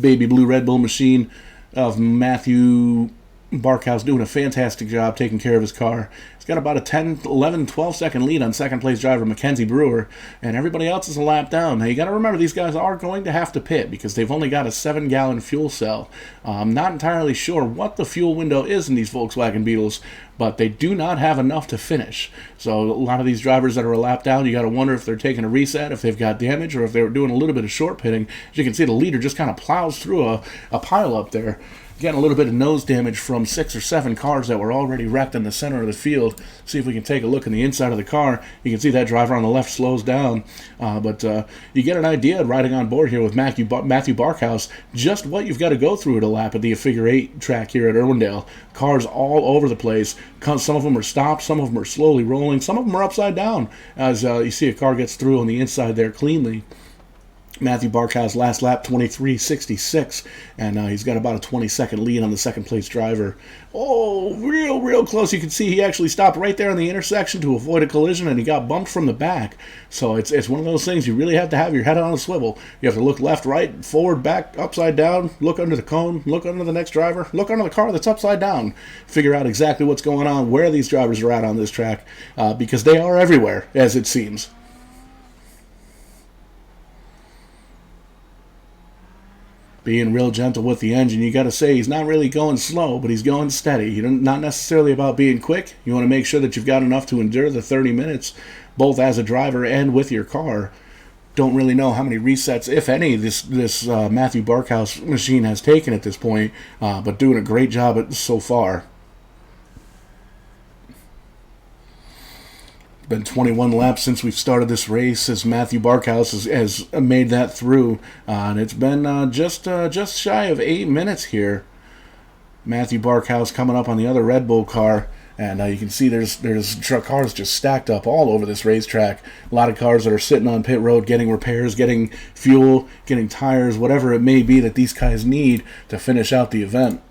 baby blue Red Bull machine of Matthew Barkhouse doing a fantastic job taking care of his car. He's got about a 10, 11, 12 second lead on 2nd place driver Mackenzie Brewer, and everybody else is a lap down. Now you got to remember these guys are going to have to pit because they've only got a 7-gallon fuel cell. I'm not entirely sure what the fuel window is in these Volkswagen Beetles, but they do not have enough to finish. So a lot of these drivers that are a lap down, you got to wonder if they're taking a reset, if they've got damage, or if they're doing a little bit of short pitting. As you can see, the leader just kind of plows through a pile up there. Getting a little bit of nose damage from 6 or 7 cars that were already wrecked in the center of the field. See if we can take a look in the inside of the car. You can see that driver on the left slows down. But you get an idea riding on board here with Matthew Barkhouse just what you've got to go through at a lap at the Figure 8 track here at Irwindale. Cars all over the place. Some of them are stopped. Some of them are slowly rolling. Some of them are upside down as you see a car gets through on the inside there cleanly. Matthew Barkhouse last lap 23.66, and he's got about a 20-second lead on the 2nd place driver. Oh, real close. You can see he actually stopped right there in the intersection to avoid a collision, and he got bumped from the back. So it's one of those things you really have to have your head on a swivel. You have to look left, right, forward, back, upside down, look under the cone, look under the next driver, look under the car that's upside down. Figure out exactly what's going on, where these drivers are at on this track, because they are everywhere, as it seems. Being real gentle with the engine. You got to say he's not really going slow, but he's going steady. You're not necessarily about being quick. You want to make sure that you've got enough to endure the 30 minutes, both as a driver and with your car. Don't really know how many resets, if any, this Matthew Barkhouse machine has taken at this point, but doing a great job so far. Been 21 laps since we've started this race, as Matthew Barkhouse has made that through, and it's been just shy of 8 minutes here. Matthew Barkhouse coming up on the other Red Bull car, and you can see there's cars just stacked up all over this racetrack. A lot of cars that are sitting on pit road getting repairs, getting fuel, getting tires, whatever it may be that these guys need to finish out the event.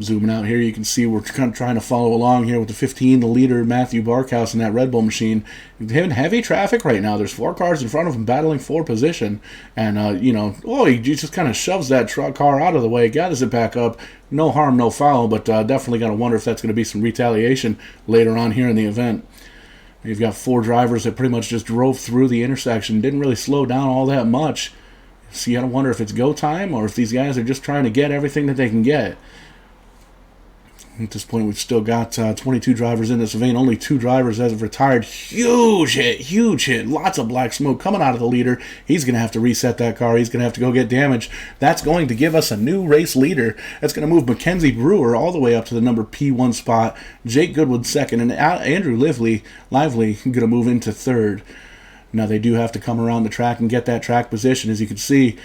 Zooming out here, you can see we're kind of trying to follow along here with the 15, the leader, Matthew Barkhouse, in that Red Bull machine. Having heavy traffic right now. There's 4 cars in front of him battling for position. And, he just kind of shoves that car out of the way, gathers it back up. No harm, no foul, but definitely got to wonder if that's going to be some retaliation later on here in the event. You've got 4 drivers that pretty much just drove through the intersection, didn't really slow down all that much. So you got to wonder if it's go time or if these guys are just trying to get everything that they can get. At this point, we've still got 22 drivers in this event. Only 2 drivers have retired. Huge hit. Lots of black smoke coming out of the leader. He's going to have to reset that car. He's going to have to go get damage. That's going to give us a new race leader. That's going to move Mackenzie Brewer all the way up to the number P1 spot. Jake Goodwood second. And Andrew Lively going to move into 3rd. Now, they do have to come around the track and get that track position. As you can see,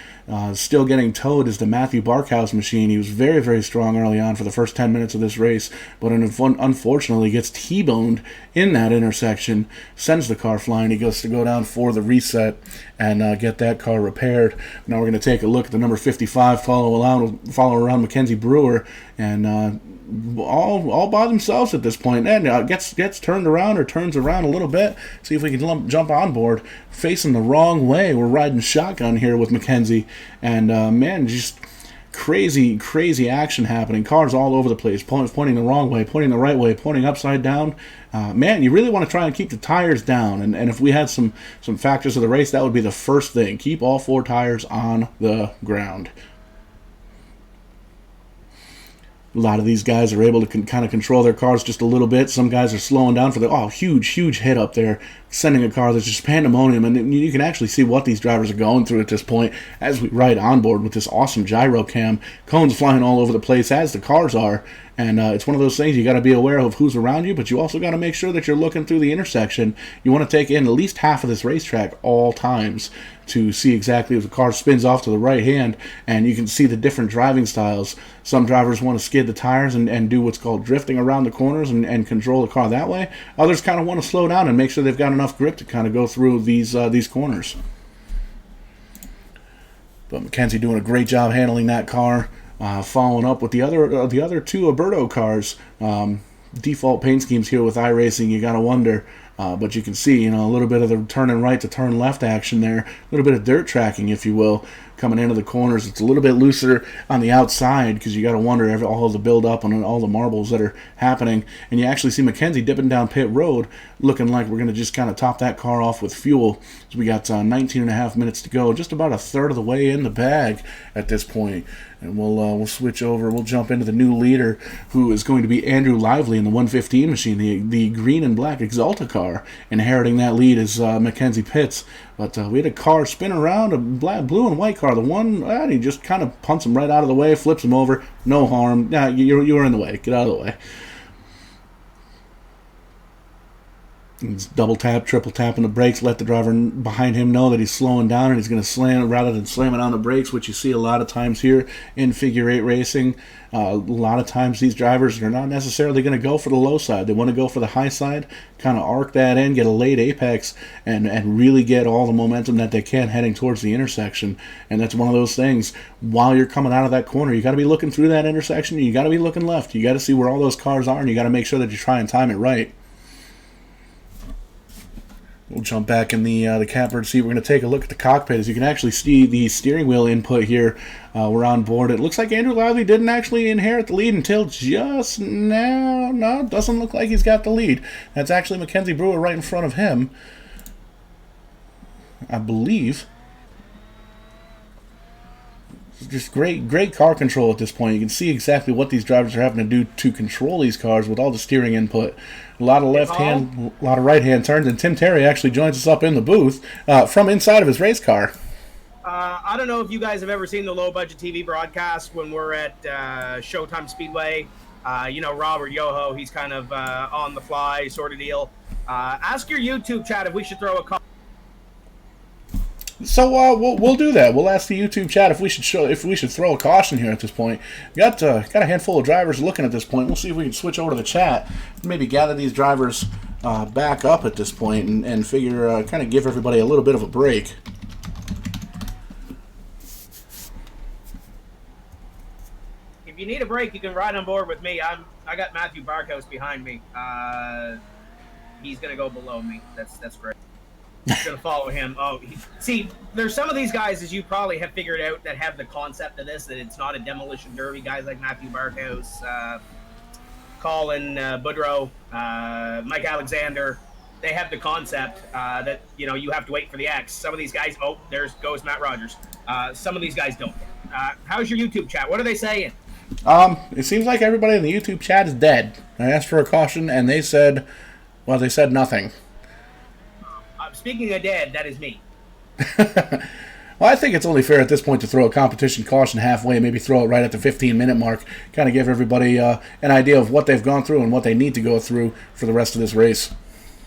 still getting towed is the Matthew Barkhouse machine. He was very, very strong early on for the first 10 minutes of this race, but unfortunately gets T-boned in that intersection, sends the car flying. He goes to go down for the reset and get that car repaired. Now we're going to take a look at the number 55, follow around Mackenzie Brewer, and all by themselves at this point. And gets turned around or turns around a little bit. See if we can jump on board. Facing the wrong way. We're riding shotgun here with Mackenzie. And just crazy action happening. Cars all over the place, pointing the wrong way, pointing the right way, pointing upside down. You really want to try and keep the tires down. And if we had some factors of the race, that would be the first thing. Keep all 4 tires on the ground. A lot of these guys are able to kind of control their cars just a little bit. Some guys are slowing down for the huge hit up there, sending a car that's just pandemonium. And you can actually see what these drivers are going through at this point as we ride on board with this awesome gyro cam. Cones flying all over the place as the cars are. And it's one of those things you got to be aware of who's around you, but you also got to make sure that you're looking through the intersection. You want to take in at least half of this racetrack all times to see exactly if the car spins off to the right hand, and you can see the different driving styles. Some drivers want to skid the tires and do what's called drifting around the corners and control the car that way. Others kind of want to slow down and make sure they've got enough grip to kind of go through these corners. But Mackenzie doing a great job handling that car. Following up with the other 2 Alberto cars. Default paint schemes here with iRacing, you gotta wonder. But you can see, a little bit of the turning right to turn left action there. A little bit of dirt tracking, if you will, coming into the corners. It's a little bit looser on the outside because you got to wonder all the build up and all the marbles that are happening. And you actually see Mackenzie dipping down pit road, looking like we're going to just kind of top that car off with fuel. So we got 19 and a half minutes to go, just about a third of the way in the bag at this point. And we'll switch over. We'll jump into the new leader, who is going to be Andrew Lively in the 115 machine, the green and black Exalta car. Inheriting that lead is Mackenzie Pitts. But we had a car spin around, a blue and white car. The one, he just kind of punts him right out of the way, flips him over. No harm. You were in the way. Get out of the way. He's double tap, triple tapping the brakes, let the driver behind him know that he's slowing down and he's going to slam rather than slamming on the brakes, which you see a lot of times here in Figure 8 racing. A lot of times these drivers are not necessarily going to go for the low side. They want to go for the high side, kind of arc that in, get a late apex, and really get all the momentum that they can heading towards the intersection. And that's one of those things. While you're coming out of that corner, you got to be looking through that intersection. You got to be looking left. You got to see where all those cars are, and you got to make sure that you try and time it right. We'll jump back in the catbird seat. We're going to take a look at the cockpit. As you can actually see the steering wheel input here. We're on board. It looks like Andrew Lively didn't actually inherit the lead until just now. No, it doesn't look like he's got the lead. That's actually Mackenzie Brewer right in front of him, I believe. Just great car control at this point. You can see exactly what these drivers are having to do to control these cars with all the steering input. A lot of left hand, a lot of right hand turns, and Tim Terry actually joins us up in the booth from inside of his race car. I don't know if you guys have ever seen the low budget TV broadcast when we're at Showtime Speedway. Robert Yoho, he's kind of on the fly sort of deal. Ask your YouTube chat if we should throw a call. So we'll do that. We'll ask the YouTube chat if we should throw a caution here at this point. We got a handful of drivers looking at this point. We'll see if we can switch over to the chat and maybe gather these drivers back up at this point and figure kind of give everybody a little bit of a break. If you need a break, you can ride on board with me. I got Matthew Barkhouse behind me. He's gonna go below me. That's great. Gonna follow him. See, there's some of these guys, as you probably have figured out, that have the concept of this, that it's not a demolition derby. Guys like Matthew Barkhouse, Colin Boudreau, Mike Alexander, they have the concept that you have to wait for the X. Some of these guys, there goes Matt Rogers. Some of these guys don't. How's your YouTube chat? What are they saying? It seems like everybody in the YouTube chat is dead. I asked for a caution, and they said nothing. Speaking of dead, that is me. Well, I think it's only fair at this point to throw a competition caution halfway, maybe throw it right at the 15-minute mark, kind of give everybody an idea of what they've gone through and what they need to go through for the rest of this race.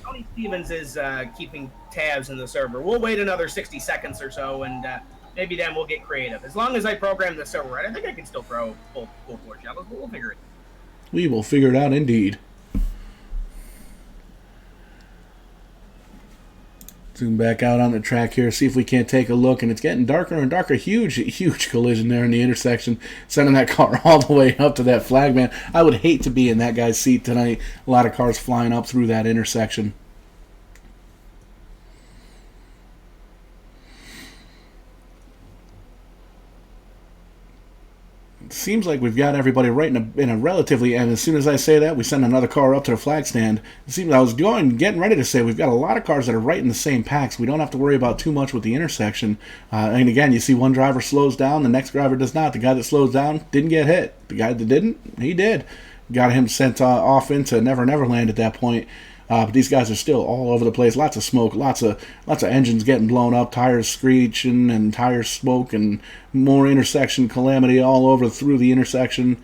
Tony Stevens is keeping tabs in the server. We'll wait another 60 seconds or so, and maybe then we'll get creative. As long as I program the server right, I think I can still throw full floor shallows, but we'll figure it out. We will figure it out indeed. Zoom back out on the track here, see if we can't take a look, and it's getting darker and darker. Huge collision there in the intersection, sending that car all the way up to that flag man. I would hate to be in that guy's seat tonight. A lot of cars flying up through that intersection. Seems like we've got everybody right in a relatively, and as soon as I say that, we send another car up to the flag stand. It seems I was getting ready to say we've got a lot of cars that are right in the same packs. We don't have to worry about too much with the intersection. And again, you see one driver slows down, the next driver does not. The guy that slows down didn't get hit. The guy that didn't, he did. Got him sent off into Never Never Land at that point. But these guys are still all over the place. Lots of smoke, lots of engines getting blown up, tires screeching and tires smoke, and more intersection calamity all over through the intersection.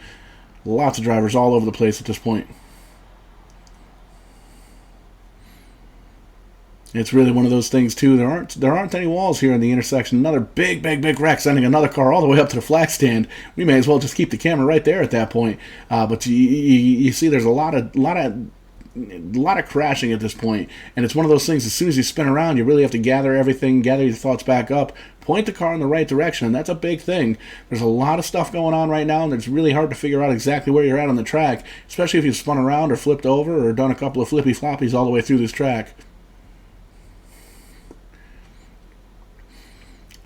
Lots of drivers all over the place at this point. It's really one of those things too. There aren't any walls here in the intersection. Another big wreck, sending another car all the way up to the flag stand. We may as well just keep the camera right there at that point. But you see, there's a lot of crashing at this point, and it's one of those things. As soon as you spin around, you really have to gather your thoughts back up, point the car in the right direction, and that's a big thing. There's a lot of stuff going on right now, and it's really hard to figure out exactly where you're at on the track, especially if you've spun around or flipped over or done a couple of flippy floppies all the way through this track.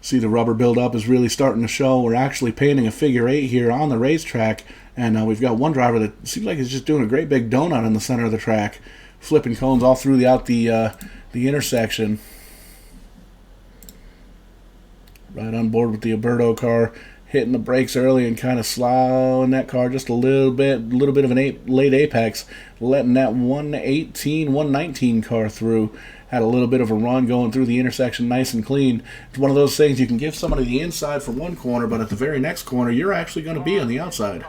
See, the rubber buildup is really starting to show. We're actually painting a figure 8 here on the racetrack, and we've got one driver that seems like he's just doing a great big donut in the center of the track, flipping cones all throughout the intersection. Right on board with the Alberto car, hitting the brakes early and kind of slowing that car just a little bit of an late apex, letting that 118, 119 car through. Had a little bit of a run going through the intersection nice and clean. It's one of those things you can give somebody the inside for one corner, but at the very next corner, you're actually going to be on the outside.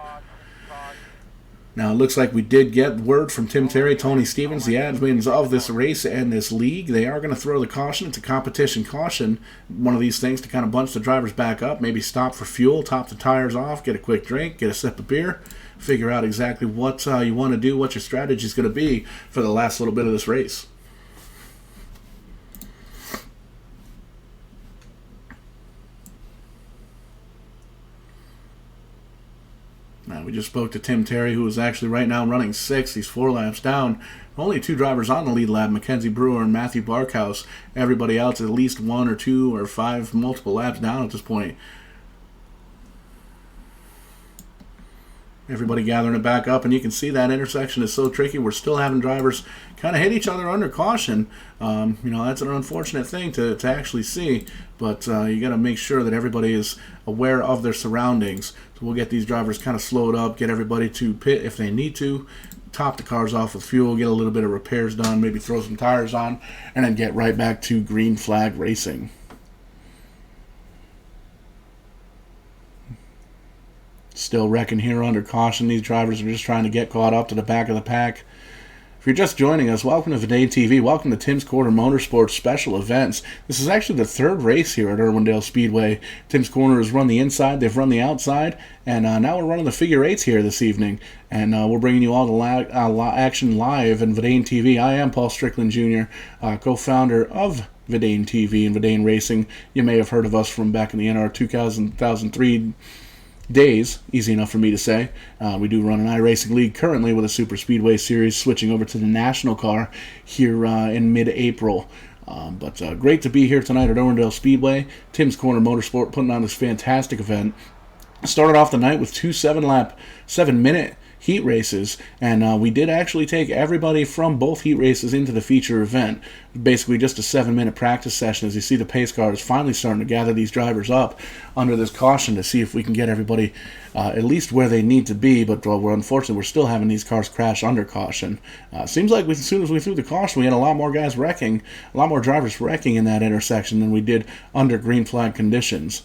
Now, it looks like we did get word from Tim Terry, Tony Stevens, the admins of this race and this league. They are going to throw the caution. It's a competition caution. One of these things to kind of bunch the drivers back up, maybe stop for fuel, top the tires off, get a quick drink, get a sip of beer, figure out exactly what you want to do, what your strategy is going to be for the last little bit of this race. Now, we just spoke to Tim Terry, who is actually right now running 6th. He's 4 laps down. Only 2 drivers on the lead lap, Mackenzie Brewer and Matthew Barkhouse. Everybody else at least 1 or 2 or 5 multiple laps down at this point. Everybody gathering it back up, and you can see that intersection is so tricky. We're still having drivers kind of hit each other under caution. That's an unfortunate thing to actually see, but you got to make sure that everybody is aware of their surroundings. So we'll get these drivers kind of slowed up, get everybody to pit if they need to, top the cars off with fuel, get a little bit of repairs done, maybe throw some tires on, and then get right back to green flag racing. Still wrecking here under caution. These drivers are just trying to get caught up to the back of the pack. If you're just joining us, welcome to Verdane TV. Welcome to Tim's Corner Motorsports Special Events. This is actually the third race here at Irwindale Speedway. Tim's Corner has run the inside, they've run the outside, and now we're running the figure eights here this evening. And we're bringing you all the action live in Verdane TV. I am Paul Strickland Jr., co-founder of Verdane TV and Verdane Racing. You may have heard of us from back in the NR 2003 days, easy enough for me to say. We do run an iRacing league currently with a Super Speedway series, switching over to the national car here in mid-April. But great to be here tonight at Irwindale Speedway. Tim's Corner Motorsport putting on this fantastic event. Started off the night with two 7-minute heat races, and we did actually take everybody from both heat races into the feature event. Basically just a 7-minute practice session. As you see, the pace car is finally starting to gather these drivers up under this caution to see if we can get everybody at least where they need to be, but unfortunately we're still having these cars crash under caution. Seems like as soon as we threw the caution, we had a lot more guys wrecking, a lot more drivers wrecking in that intersection than we did under green flag conditions.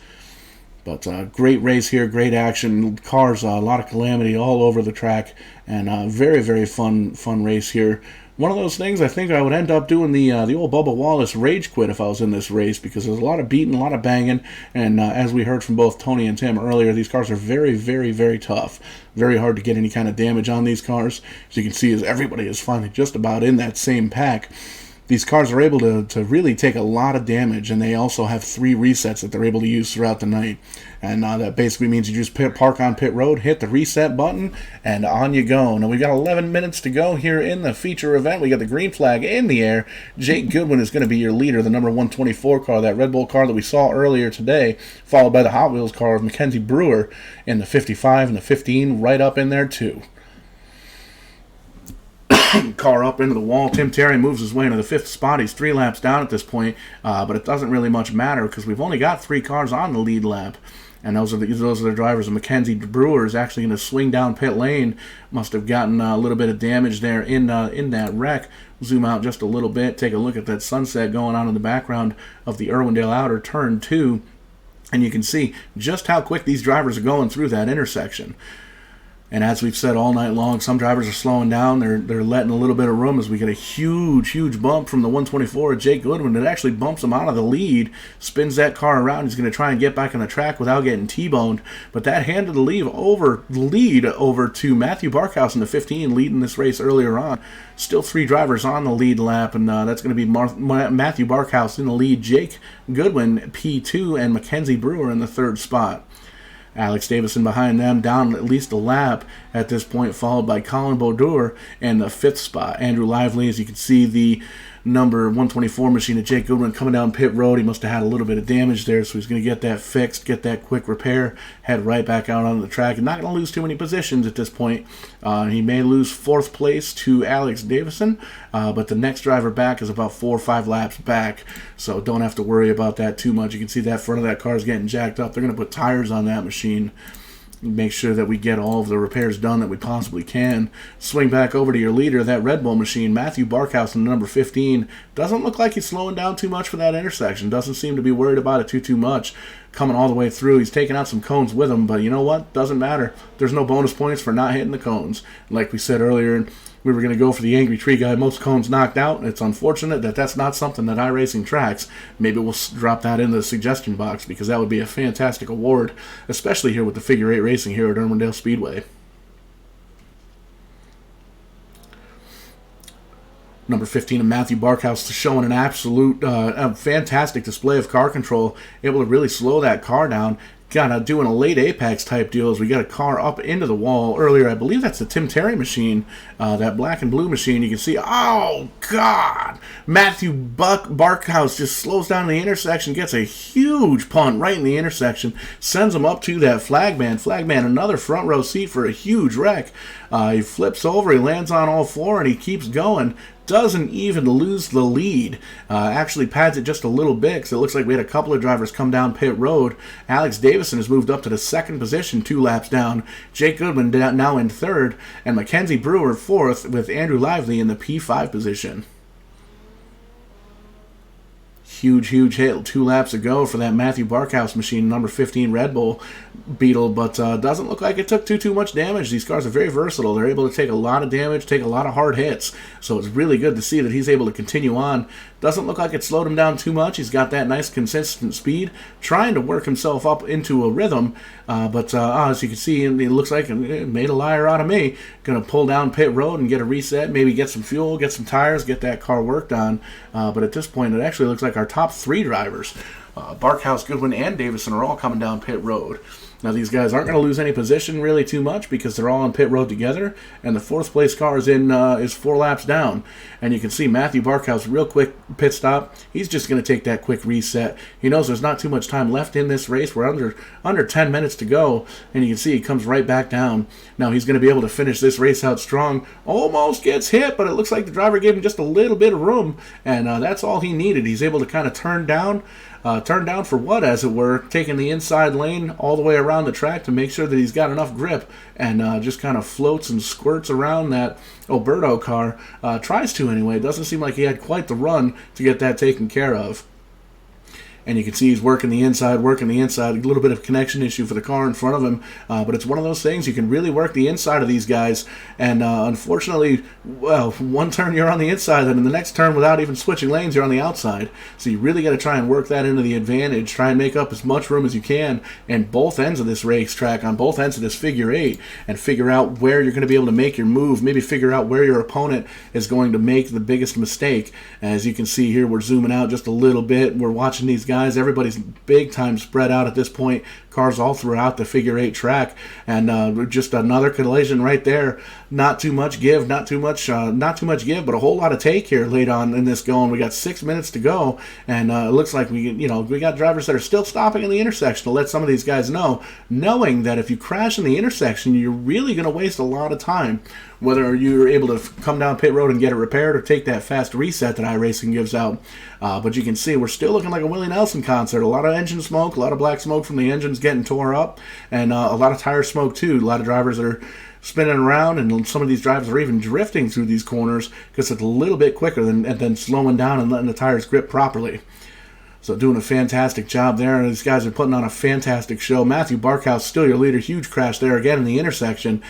But great race here, great action, cars, a lot of calamity all over the track, and very, very fun race here. One of those things, I think I would end up doing the old Bubba Wallace rage quit if I was in this race, because there's a lot of beating, a lot of banging, and as we heard from both Tony and Tim earlier, these cars are very, very, very tough. Very hard to get any kind of damage on these cars. As you can see, as everybody is finally just about in that same pack. These cars are able to really take a lot of damage, and they also have 3 resets that they're able to use throughout the night. And that basically means you just park on pit road, hit the reset button, and on you go. Now we've got 11 minutes to go here in the feature event. We got the green flag in the air. Jake Goodwin is going to be your leader, the number 124 car, that Red Bull car that we saw earlier today, followed by the Hot Wheels car of Mackenzie Brewer in the 55 and the 15, right up in there too. Car up into the wall. Tim Terry moves his way into the 5th spot. He's 3 laps down at this point, but it doesn't really much matter because we've only got 3 cars on the lead lap, and those are the drivers. And Mackenzie Brewer is actually going to swing down pit lane. Must have gotten a little bit of damage there in that wreck. Zoom out just a little bit. Take a look at that sunset going on in the background of the Irwindale Outer Turn 2, and you can see just how quick these drivers are going through that intersection. And as we've said all night long, some drivers are slowing down. They're letting a little bit of room as we get a huge bump from the 124 of Jake Goodwin. It actually bumps him out of the lead, spins that car around. He's going to try and get back on the track without getting T-boned. But that handed the lead over to Matthew Barkhouse in the 15, leading this race earlier on. Still 3 drivers on the lead lap, and that's going to be Matthew Barkhouse in the lead, Jake Goodwin P2, and Mackenzie Brewer in the 3rd spot. Alex Davison behind them, down at least a lap at this point, followed by Colin Baudour in the 5th spot. Andrew Lively, as you can see, the number 124 machine of Jake Goodwin coming down pit road. He must have had a little bit of damage there, so he's going to get that fixed, get that quick repair, head right back out on the track. And not going to lose too many positions at this point. He may lose 4th place to Alex Davison, but the next driver back is about 4 or 5 laps back, so don't have to worry about that too much. You can see that front of that car is getting jacked up. They're going to put tires on that machine. Make sure that we get all of the repairs done that we possibly can. Swing back over to your leader, that Red Bull machine, Matthew Barkhouse in number 15. Doesn't look like he's slowing down too much for that intersection. Doesn't seem to be worried about it too much. Coming all the way through. He's taking out some cones with him, but you know what? Doesn't matter. There's no bonus points for not hitting the cones. Like we said earlier, we were going to go for the Angry Tree guy. Most cones knocked out. It's unfortunate that that's not something that iRacing tracks. Maybe we'll drop that in the suggestion box, because that would be a fantastic award, especially here with the Figure 8 racing here at Irwindale Speedway. Number 15 of Matthew Barkhouse showing an absolute fantastic display of car control, able to really slow that car down. Kind of doing a late apex type deal as we got a car up into the wall earlier. I believe that's the Tim Terry machine, that black and blue machine. You can see, oh God, Matthew Barkhouse just slows down the intersection, gets a huge punt right in the intersection, sends him up to that flagman. Flagman, another front row seat for a huge wreck. He flips over, he lands on all 4, and he keeps going. Doesn't even lose the lead. Actually pads it just a little bit, because it looks like we had a couple of drivers come down pit road. Alex Davison has moved up to the 2nd position, 2 laps down. Jake Goodwin now in 3rd, and Mackenzie Brewer 4th, with Andrew Lively in the P5 position. huge hit 2 laps ago for that Matthew Barkhouse machine, number 15 Red Bull Beetle, but doesn't look like it took too much damage. These cars are very versatile. They're able to take a lot of damage, take a lot of hard hits, so it's really good to see that he's able to continue on. Doesn't look like it slowed him down too much. He's got that nice consistent speed, trying to work himself up into a rhythm, but as you can see, it looks like it made a liar out of me. Gonna pull down pit road and get a reset, maybe get some fuel, get some tires, get that car worked on, but at this point it actually looks like our top 3 drivers, Barkhouse, Goodwin, and Davison, are all coming down pit road. Now these guys aren't going to lose any position really too much because they're all on pit road together, and the 4th place car is 4 laps down. And you can see Matthew Barkhouse, real quick pit stop. He's just going to take that quick reset. He knows there's not too much time left in this race. We're under 10 minutes to go, and you can see he comes right back down. Now he's going to be able to finish this race out strong. Almost gets hit, but it looks like the driver gave him just a little bit of room, and that's all he needed. He's able to kind of turn down for what, as it were, taking the inside lane all the way around the track to make sure that he's got enough grip, and just kind of floats and squirts around that Alberto car. Tries to anyway. It doesn't seem like he had quite the run to get that taken care of. And you can see he's working the inside, a little bit of connection issue for the car in front of him, but it's one of those things, you can really work the inside of these guys, and unfortunately, well, one turn you're on the inside, then in the next turn, without even switching lanes, you're on the outside. So you really got to try and work that into the advantage, try and make up as much room as you can in both ends of this racetrack, on both ends of this figure 8, and figure out where you're going to be able to make your move, maybe figure out where your opponent is going to make the biggest mistake. As you can see here, we're zooming out just a little bit, we're watching these guys. Everybody's big time spread out at this point. Cars all throughout the figure 8 track, and just another collision right there. Not too much give, not too much give, but a whole lot of take here late on in this going. We got 6 minutes to go, and it looks like we got drivers that are still stopping in the intersection to let some of these guys know, knowing that if you crash in the intersection, you're really going to waste a lot of time. Whether you're able to come down pit road and get it repaired or take that fast reset that iRacing gives out. But you can see we're still looking like a Willie Nelson concert. A lot of engine smoke, a lot of black smoke from the engines getting tore up, and a lot of tire smoke too. A lot of drivers that are spinning around, and some of these drivers are even drifting through these corners because it's a little bit quicker than slowing down and letting the tires grip properly. So doing a fantastic job there. These guys are putting on a fantastic show. Matthew Barkhouse, still your leader. Huge crash there again in the intersection.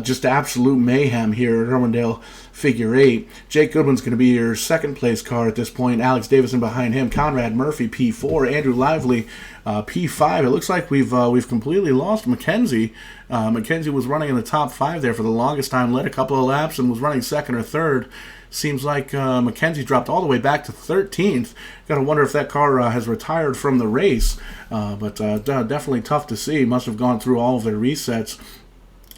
Just absolute mayhem here at Irwindale Figure 8. Jake Goodwin's going to be your 2nd place car at this point. Alex Davison behind him. Conrad Murphy, P4. Andrew Lively, P5. It looks like we've completely lost Mackenzie. Mackenzie was running in the top 5 there for the longest time. Led a couple of laps and was running 2nd or 3rd. Seems like Mackenzie dropped all the way back to 13th. Got to wonder if that car has retired from the race. But definitely tough to see. Must have gone through all of their resets.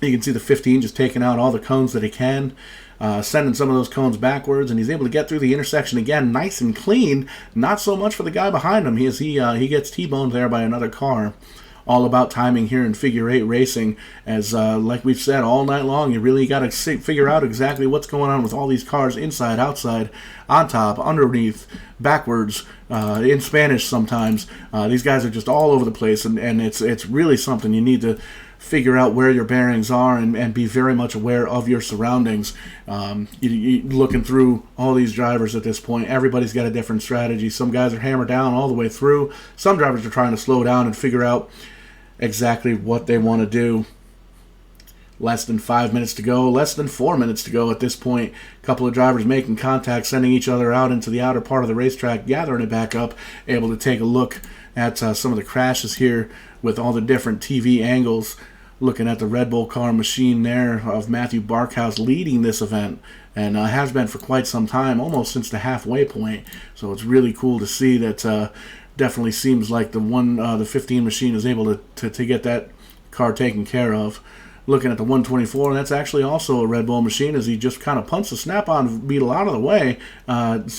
You can see the 15 just taking out all the cones that he can. Sending some of those cones backwards, and he's able to get through the intersection again nice and clean. Not so much for the guy behind him. He gets T-boned there by another car. All about timing here in figure 8 racing, as like we've said all night long, you really got to figure out exactly what's going on with all these cars, inside, outside, on top, underneath, backwards, in Spanish sometimes. These guys are just all over the place, and it's really something you need to figure out where your bearings are and be very much aware of your surroundings. You looking through all these drivers at this point, everybody's got a different strategy. Some guys are hammered down all the way through. Some drivers are trying to slow down and figure out exactly what they want to do. Less than 5 minutes to go, less than 4 minutes to go at this point. A couple of drivers making contact, sending each other out into the outer part of the racetrack, gathering it back up, able to take a look at some of the crashes here with all the different TV angles. Looking at the Red Bull car machine there of Matthew Barkhouse leading this event, and has been for quite some time, almost since the halfway point. So it's really cool to see that. Definitely seems like the 15 machine is able to get that car taken care of. Looking at the 124, that's actually also a Red Bull machine, as he just kind of punts the Snap-on Beetle out of the way,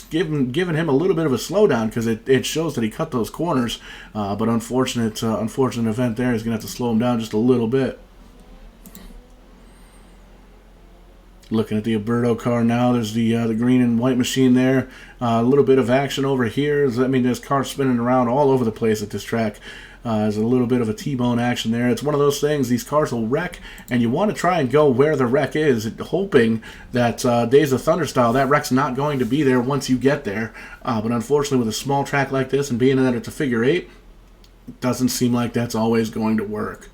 giving him a little bit of a slowdown, because it shows that he cut those corners. But unfortunate event there. He's going to have to slow him down just a little bit. Looking at the Alberto car now, there's the green and white machine there. A little bit of action over here. I mean, there's cars spinning around all over the place at this track. There's a little bit of a T-bone action there. It's one of those things, these cars will wreck, and you want to try and go where the wreck is, hoping that Days of Thunder style, that wreck's not going to be there once you get there. But unfortunately, with a small track like this and being that it's a figure 8, it doesn't seem like that's always going to work.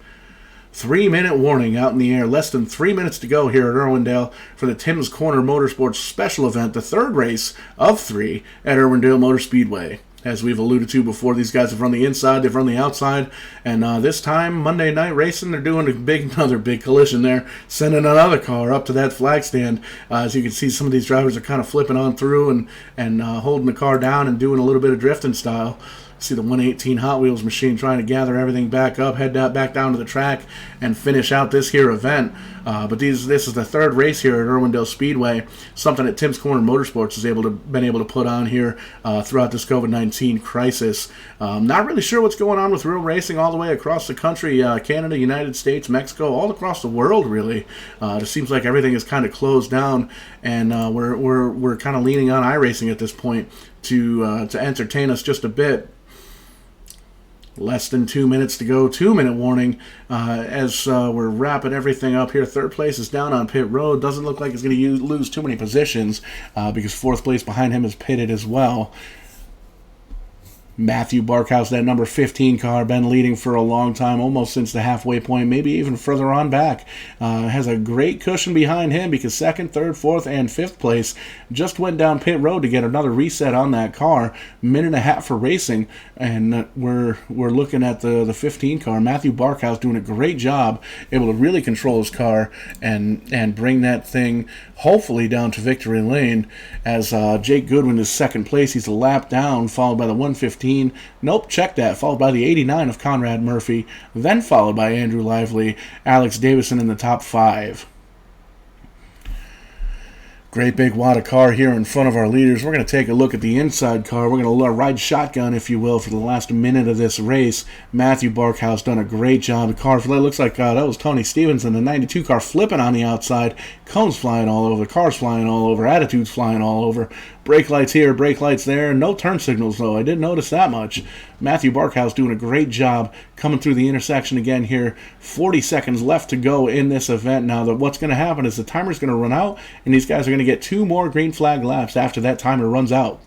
3-minute warning out in the air. Less than 3 minutes to go here at Irwindale for the Tim's Corner Motorsports special event, the third race of 3 at Irwindale Motor Speedway. As we've alluded to before, these guys have run the inside, they've run the outside, and this time, Monday night racing, they're doing another big collision there, sending another car up to that flag stand. As you can see, some of these drivers are kind of flipping on through and holding the car down and doing a little bit of drifting style. See the 118 Hot Wheels machine trying to gather everything back up, head back down to the track, and finish out this here event. But this is the third race here at Irwindale Speedway, something that Tim's Corner Motorsports has been able to put on here throughout this COVID-19 crisis. Not really sure what's going on with real racing all the way across the country, Canada, United States, Mexico, all across the world, really. It seems like everything is kind of closed down, and we're kind of leaning on iRacing at this point to entertain us just a bit. Less than 2 minutes to go. 2-minute warning as we're wrapping everything up here. Third place is down on pit road. Doesn't look like he's going to lose too many positions because fourth place behind him is pitted as well. Matthew Barkhouse, that number 15 car, been leading for a long time, almost since the halfway point, maybe even further on back. Has a great cushion behind him because second, third, fourth, and fifth place just went down pit road to get another reset on that car. Minute and a half for racing, and we're looking at the 15 car. Matthew Barkhouse doing a great job, able to really control his car and bring that thing hopefully down to victory lane. As Jake Goodwin is second place, he's a lap down, followed by the 115. Nope, check that. Followed by the 89 of Conrad Murphy, then followed by Andrew Lively, Alex Davison in the top 5. Great big wad of car here in front of our leaders. We're going to take a look at the inside car. We're going to ride shotgun, if you will, for the last minute of this race. Matthew Barkhouse done a great job. The car, it looks like that was Tony Stevens in the 92 car flipping on the outside. Cones flying all over, the car's flying all over, attitudes flying all over. Brake lights here, brake lights there. No turn signals, though. I didn't notice that much. Matthew Barkhouse doing a great job coming through the intersection again here. 40 seconds left to go in this event. Now, what's going to happen is the timer's going to run out, and these guys are going to get 2 more green flag laps after that timer runs out.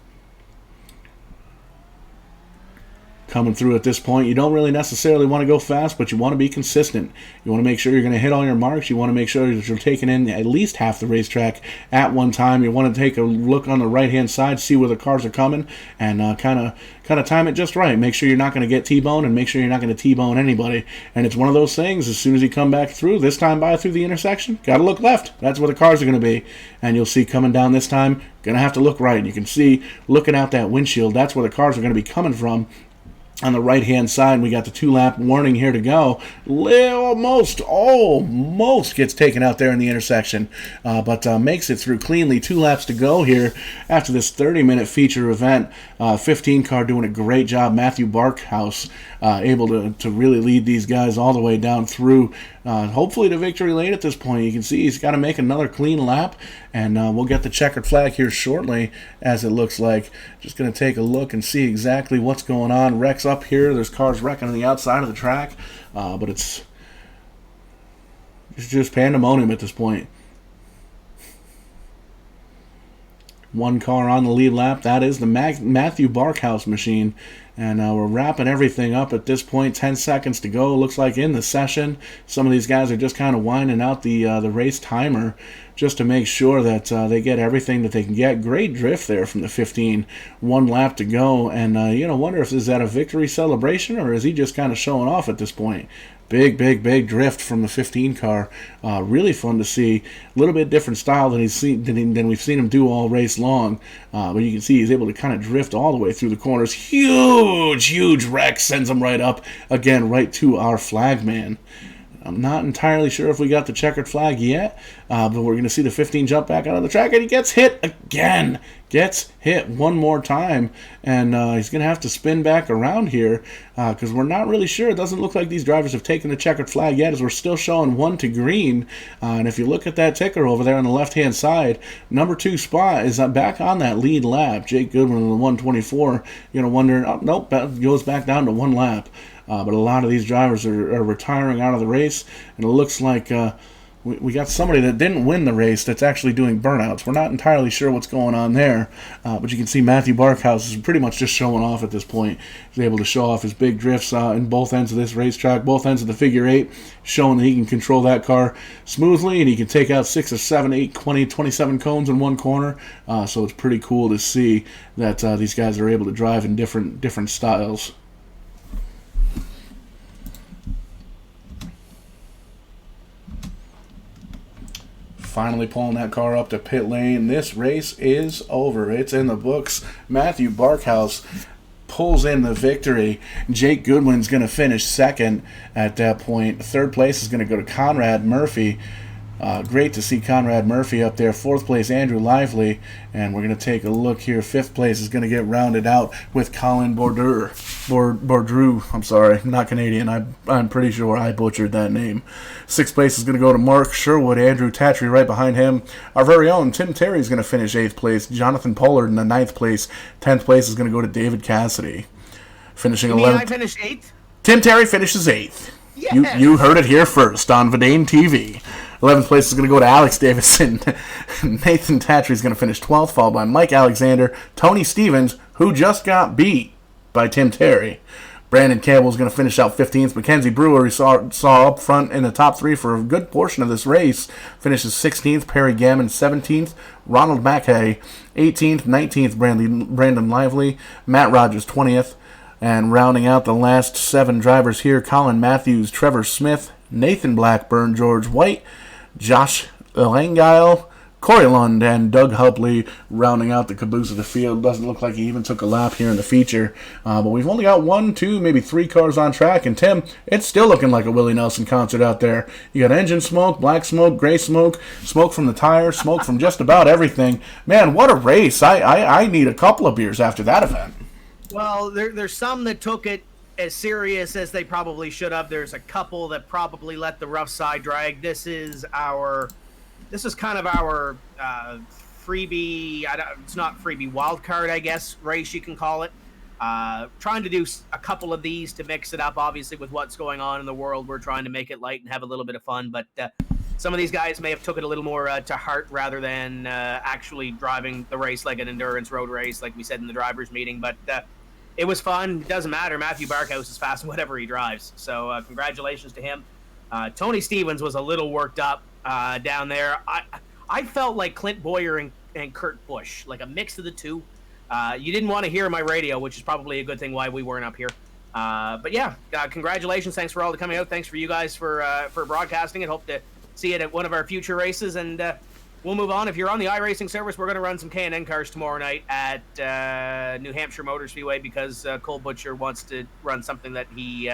Coming through at this point, you don't really necessarily want to go fast, but you want to be consistent. You want to make sure you're going to hit all your marks. You want to make sure that you're taking in at least half the racetrack at one time. You want to take a look on the right-hand side, see where the cars are coming, and kind of time it just right. Make sure you're not going to get T-boned, and make sure you're not going to T-bone anybody. And it's one of those things, as soon as you come back through, this time through the intersection, got to look left. That's where the cars are going to be. And you'll see coming down this time, going to have to look right. You can see, looking out that windshield, that's where the cars are going to be coming from. On the right-hand side, we got the 2-lap warning here to go. Almost gets taken out there in the intersection, but makes it through cleanly. 2 laps to go here after this 30-minute feature event. 15 car doing a great job. Matthew Barkhouse able to really lead these guys all the way down through, hopefully to victory lane at this point. You can see he's got to make another clean lap, and we'll get the checkered flag here shortly, as it looks like. Just going to take a look and see exactly what's going on. Wrecks up here. There's cars wrecking on the outside of the track, but it's just pandemonium at this point. 1 car on the lead lap. That is the Matthew Barkhouse machine. And we're wrapping everything up at this point. 10 seconds to go. Looks like in the session, some of these guys are just kind of winding out the race timer just to make sure that they get everything that they can get. Great drift there from the 15. 1 lap to go. And, wonder if is that a victory celebration or is he just kind of showing off at this point? Big drift from the 15 car. Really fun to see. A little bit different style than we've seen him do all race long. But you can see he's able to kind of drift all the way through the corners. Huge wreck. Sends him right up. Again, right to our flagman. I'm not entirely sure if we got the checkered flag yet, but we're going to see the 15 jump back out of the track, and he gets hit again. Gets hit one more time, and he's going to have to spin back around here because we're not really sure. It doesn't look like these drivers have taken the checkered flag yet, as we're still showing 1 to green. And if you look at that ticker over there on the left-hand side, number 2 spot is back on that lead lap. Jake Goodwin in the 124. You're going to wonder, oh, nope, that goes back down to 1 lap. but a lot of these drivers are retiring out of the race, and it looks like we got somebody that didn't win the race that's actually doing burnouts. We're not entirely sure what's going on there, but you can see Matthew Barkhouse is pretty much just showing off at this point. He's able to show off his big drifts in both ends of this racetrack, both ends of the figure eight, showing that he can control that car smoothly, and he can take out 6 or 7, 8, 20, 27 cones in one corner. So it's pretty cool to see that these guys are able to drive in different styles. Finally pulling that car up to pit lane. This race is over. It's in the books. Matthew Barkhouse pulls in the victory. Jake Goodwin's going to finish second at that point. Third place is going to go to Conrad Murphy. Great to see Conrad Murphy up there. Fourth place, Andrew Lively. And we're going to take a look here. Fifth place is going to get rounded out with Colin Bourdreau. I'm sorry, not Canadian. I'm pretty sure I butchered that name. Sixth place is going to go to Mark Sherwood. Andrew Tatry right behind him. Our very own Tim Terry is going to finish 8th place. Jonathan Pollard in the 9th place. 10th place is going to go to David Cassidy. Finishing 11th. I finished 8th? Tim Terry finishes 8th. Yes. You heard it here first on Verdane TV. 11th place is going to go to Alex Davison. Nathan Tatry is going to finish 12th, followed by Mike Alexander, Tony Stevens, who just got beat by Tim Terry. Brandon Campbell is going to finish out 15th. Mackenzie Brewer, we saw up front in the top 3 for a good portion of this race, finishes 16th. Perry Gammon 17th. Ronald Mackay 18th. 19th, Brandon Lively. Matt Rogers 20th. And rounding out the last 7 drivers here, Colin Matthews, Trevor Smith, Nathan Blackburn, George White, Josh Langile, Corey Lund, and Doug Hubley rounding out the caboose of the field. Doesn't look like he even took a lap here in the feature. But we've only got 1, 2, maybe 3 cars on track. And Tim, it's still looking like a Willie Nelson concert out there. You got engine smoke, black smoke, gray smoke, smoke from the tires, smoke from just about everything. Man, what a race. I need a couple of beers after that event. Well, there's some that took it as serious as they probably should have. There's a couple that probably let the rough side drag. This is kind of our freebie. It's not freebie, wild card, I guess, race you can call it. Trying to do a couple of these to mix it up. Obviously, with what's going on in the world, we're trying to make it light and have a little bit of fun. But some of these guys may have took it a little more to heart rather than actually driving the race like an endurance road race, like we said in the drivers' meeting. But it was fun. It doesn't matter. Matthew Barkhouse is fast in whatever he drives. So congratulations to him. Tony Stevens was a little worked up down there. I felt like Clint Boyer and Kurt Busch, like a mix of the two. You didn't want to hear my radio, which is probably a good thing why we weren't up here. But yeah, congratulations. Thanks for all the coming out. Thanks for you guys for broadcasting it. Hope to see it at one of our future races. And we'll move on. If you're on the iRacing service, we're going to run some K&N cars tomorrow night at New Hampshire Motor Speedway because Cole Butcher wants to run something that he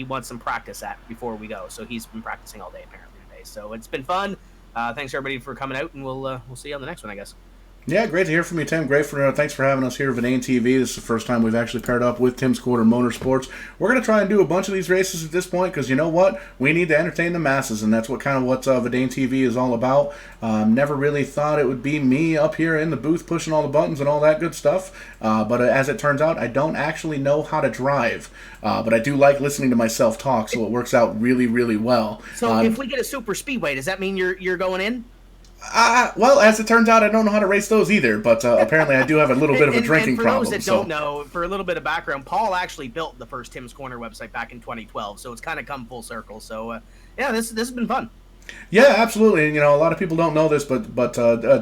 wants some practice at before we go. So he's been practicing all day apparently today. So it's been fun. Thanks everybody for coming out, and we'll see you on the next one, I guess. Yeah, great to hear from you, Tim. Thanks for having us here at Verdane TV. This is the first time we've actually paired up with Tim's Quarter Motorsports. We're going to try and do a bunch of these races at this point because you know what? We need to entertain the masses, and that's what Verdane TV is all about. Never really thought it would be me up here in the booth pushing all the buttons and all that good stuff. But as it turns out, I don't actually know how to drive. But I do like listening to myself talk, so it works out really, really well. So if we get a super speedway, does that mean you're going in? Well, as it turns out, I don't know how to race those either, but apparently I do have a little bit of a drinking problem. For those that don't know, for a little bit of background, Paul actually built the first Tim's Corner website back in 2012, so it's kind of come full circle. So, yeah, this has been fun. Yeah, absolutely. And, a lot of people don't know this, but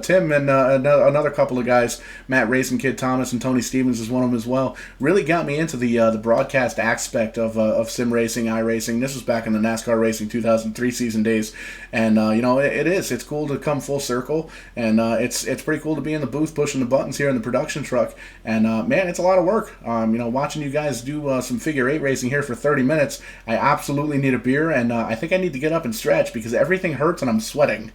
Tim and another couple of guys, Matt Racing Kid Thomas and Tony Stevens is one of them as well, really got me into the broadcast aspect of sim racing, iRacing. This was back in the NASCAR Racing 2003 season days, and it's cool to come full circle, and it's pretty cool to be in the booth pushing the buttons here in the production truck, and man, it's a lot of work. Watching you guys do some figure eight racing here for 30 minutes, I absolutely need a beer, and I think I need to get up and stretch because everything everything hurts and I'm sweating.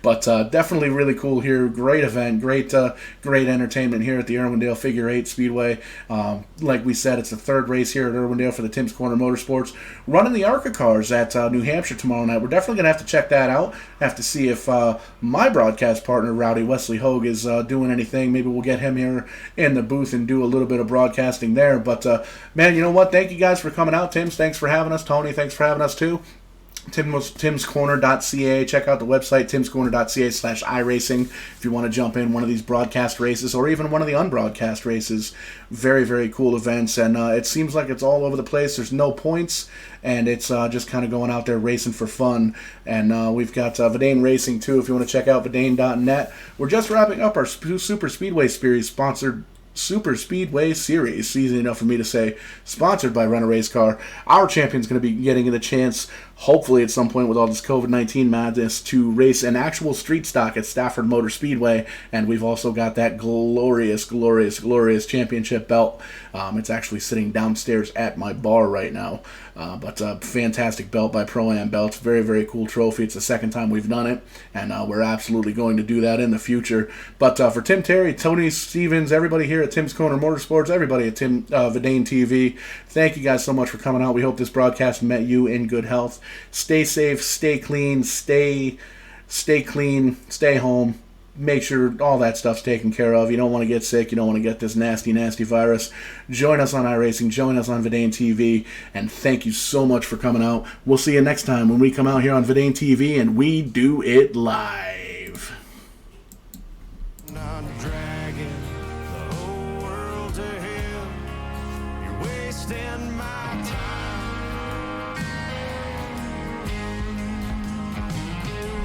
But definitely really cool here. Great event, great entertainment here at the Irwindale Figure 8 Speedway. Like we said, it's the third race here at Irwindale for the Tim's Corner Motorsports. Running the ARCA cars at New Hampshire tomorrow night. We're definitely going to have to check that out. Have to see if my broadcast partner, Rowdy Wesley Hogue, is doing anything. Maybe we'll get him here in the booth and do a little bit of broadcasting there. But, man, you know what? Thank you guys for coming out. Tim's, thanks for having us. Tony, thanks for having us too. timscorner.ca. Check out the website, timscorner.ca/iRacing, if you want to jump in one of these broadcast races or even one of the unbroadcast races. Very, very cool events, and it seems like it's all over the place. There's no points, and it's just kind of going out there racing for fun. And we've got Verdane Racing, too, if you want to check out Verdane.net. We're just wrapping up our Super Speedway Series Super Speedway Series, easy enough for me to say, sponsored by Rent a Race Car. Our champion's going to be getting the chance, hopefully at some point with all this COVID-19 madness, to race an actual street stock at Stafford Motor Speedway, and we've also got that glorious, glorious, glorious championship belt. It's actually sitting downstairs at my bar right now, but a fantastic belt by Pro-Am Belts. Very, very cool trophy. It's the second time we've done it, and we're absolutely going to do that in the future. But for Tim Terry, Tony Stevens, everybody here at Tim's Corner Motorsports, everybody at Verdane TV, thank you guys so much for coming out. We hope this broadcast met you in good health. Stay safe, stay clean, stay clean, stay home. Make sure all that stuff's taken care of. You don't want to get sick. You don't want to get this nasty, nasty virus. Join us on iRacing. Join us on Verdane TV. And thank you so much for coming out. We'll see you next time when we come out here on Verdane TV and we do it live.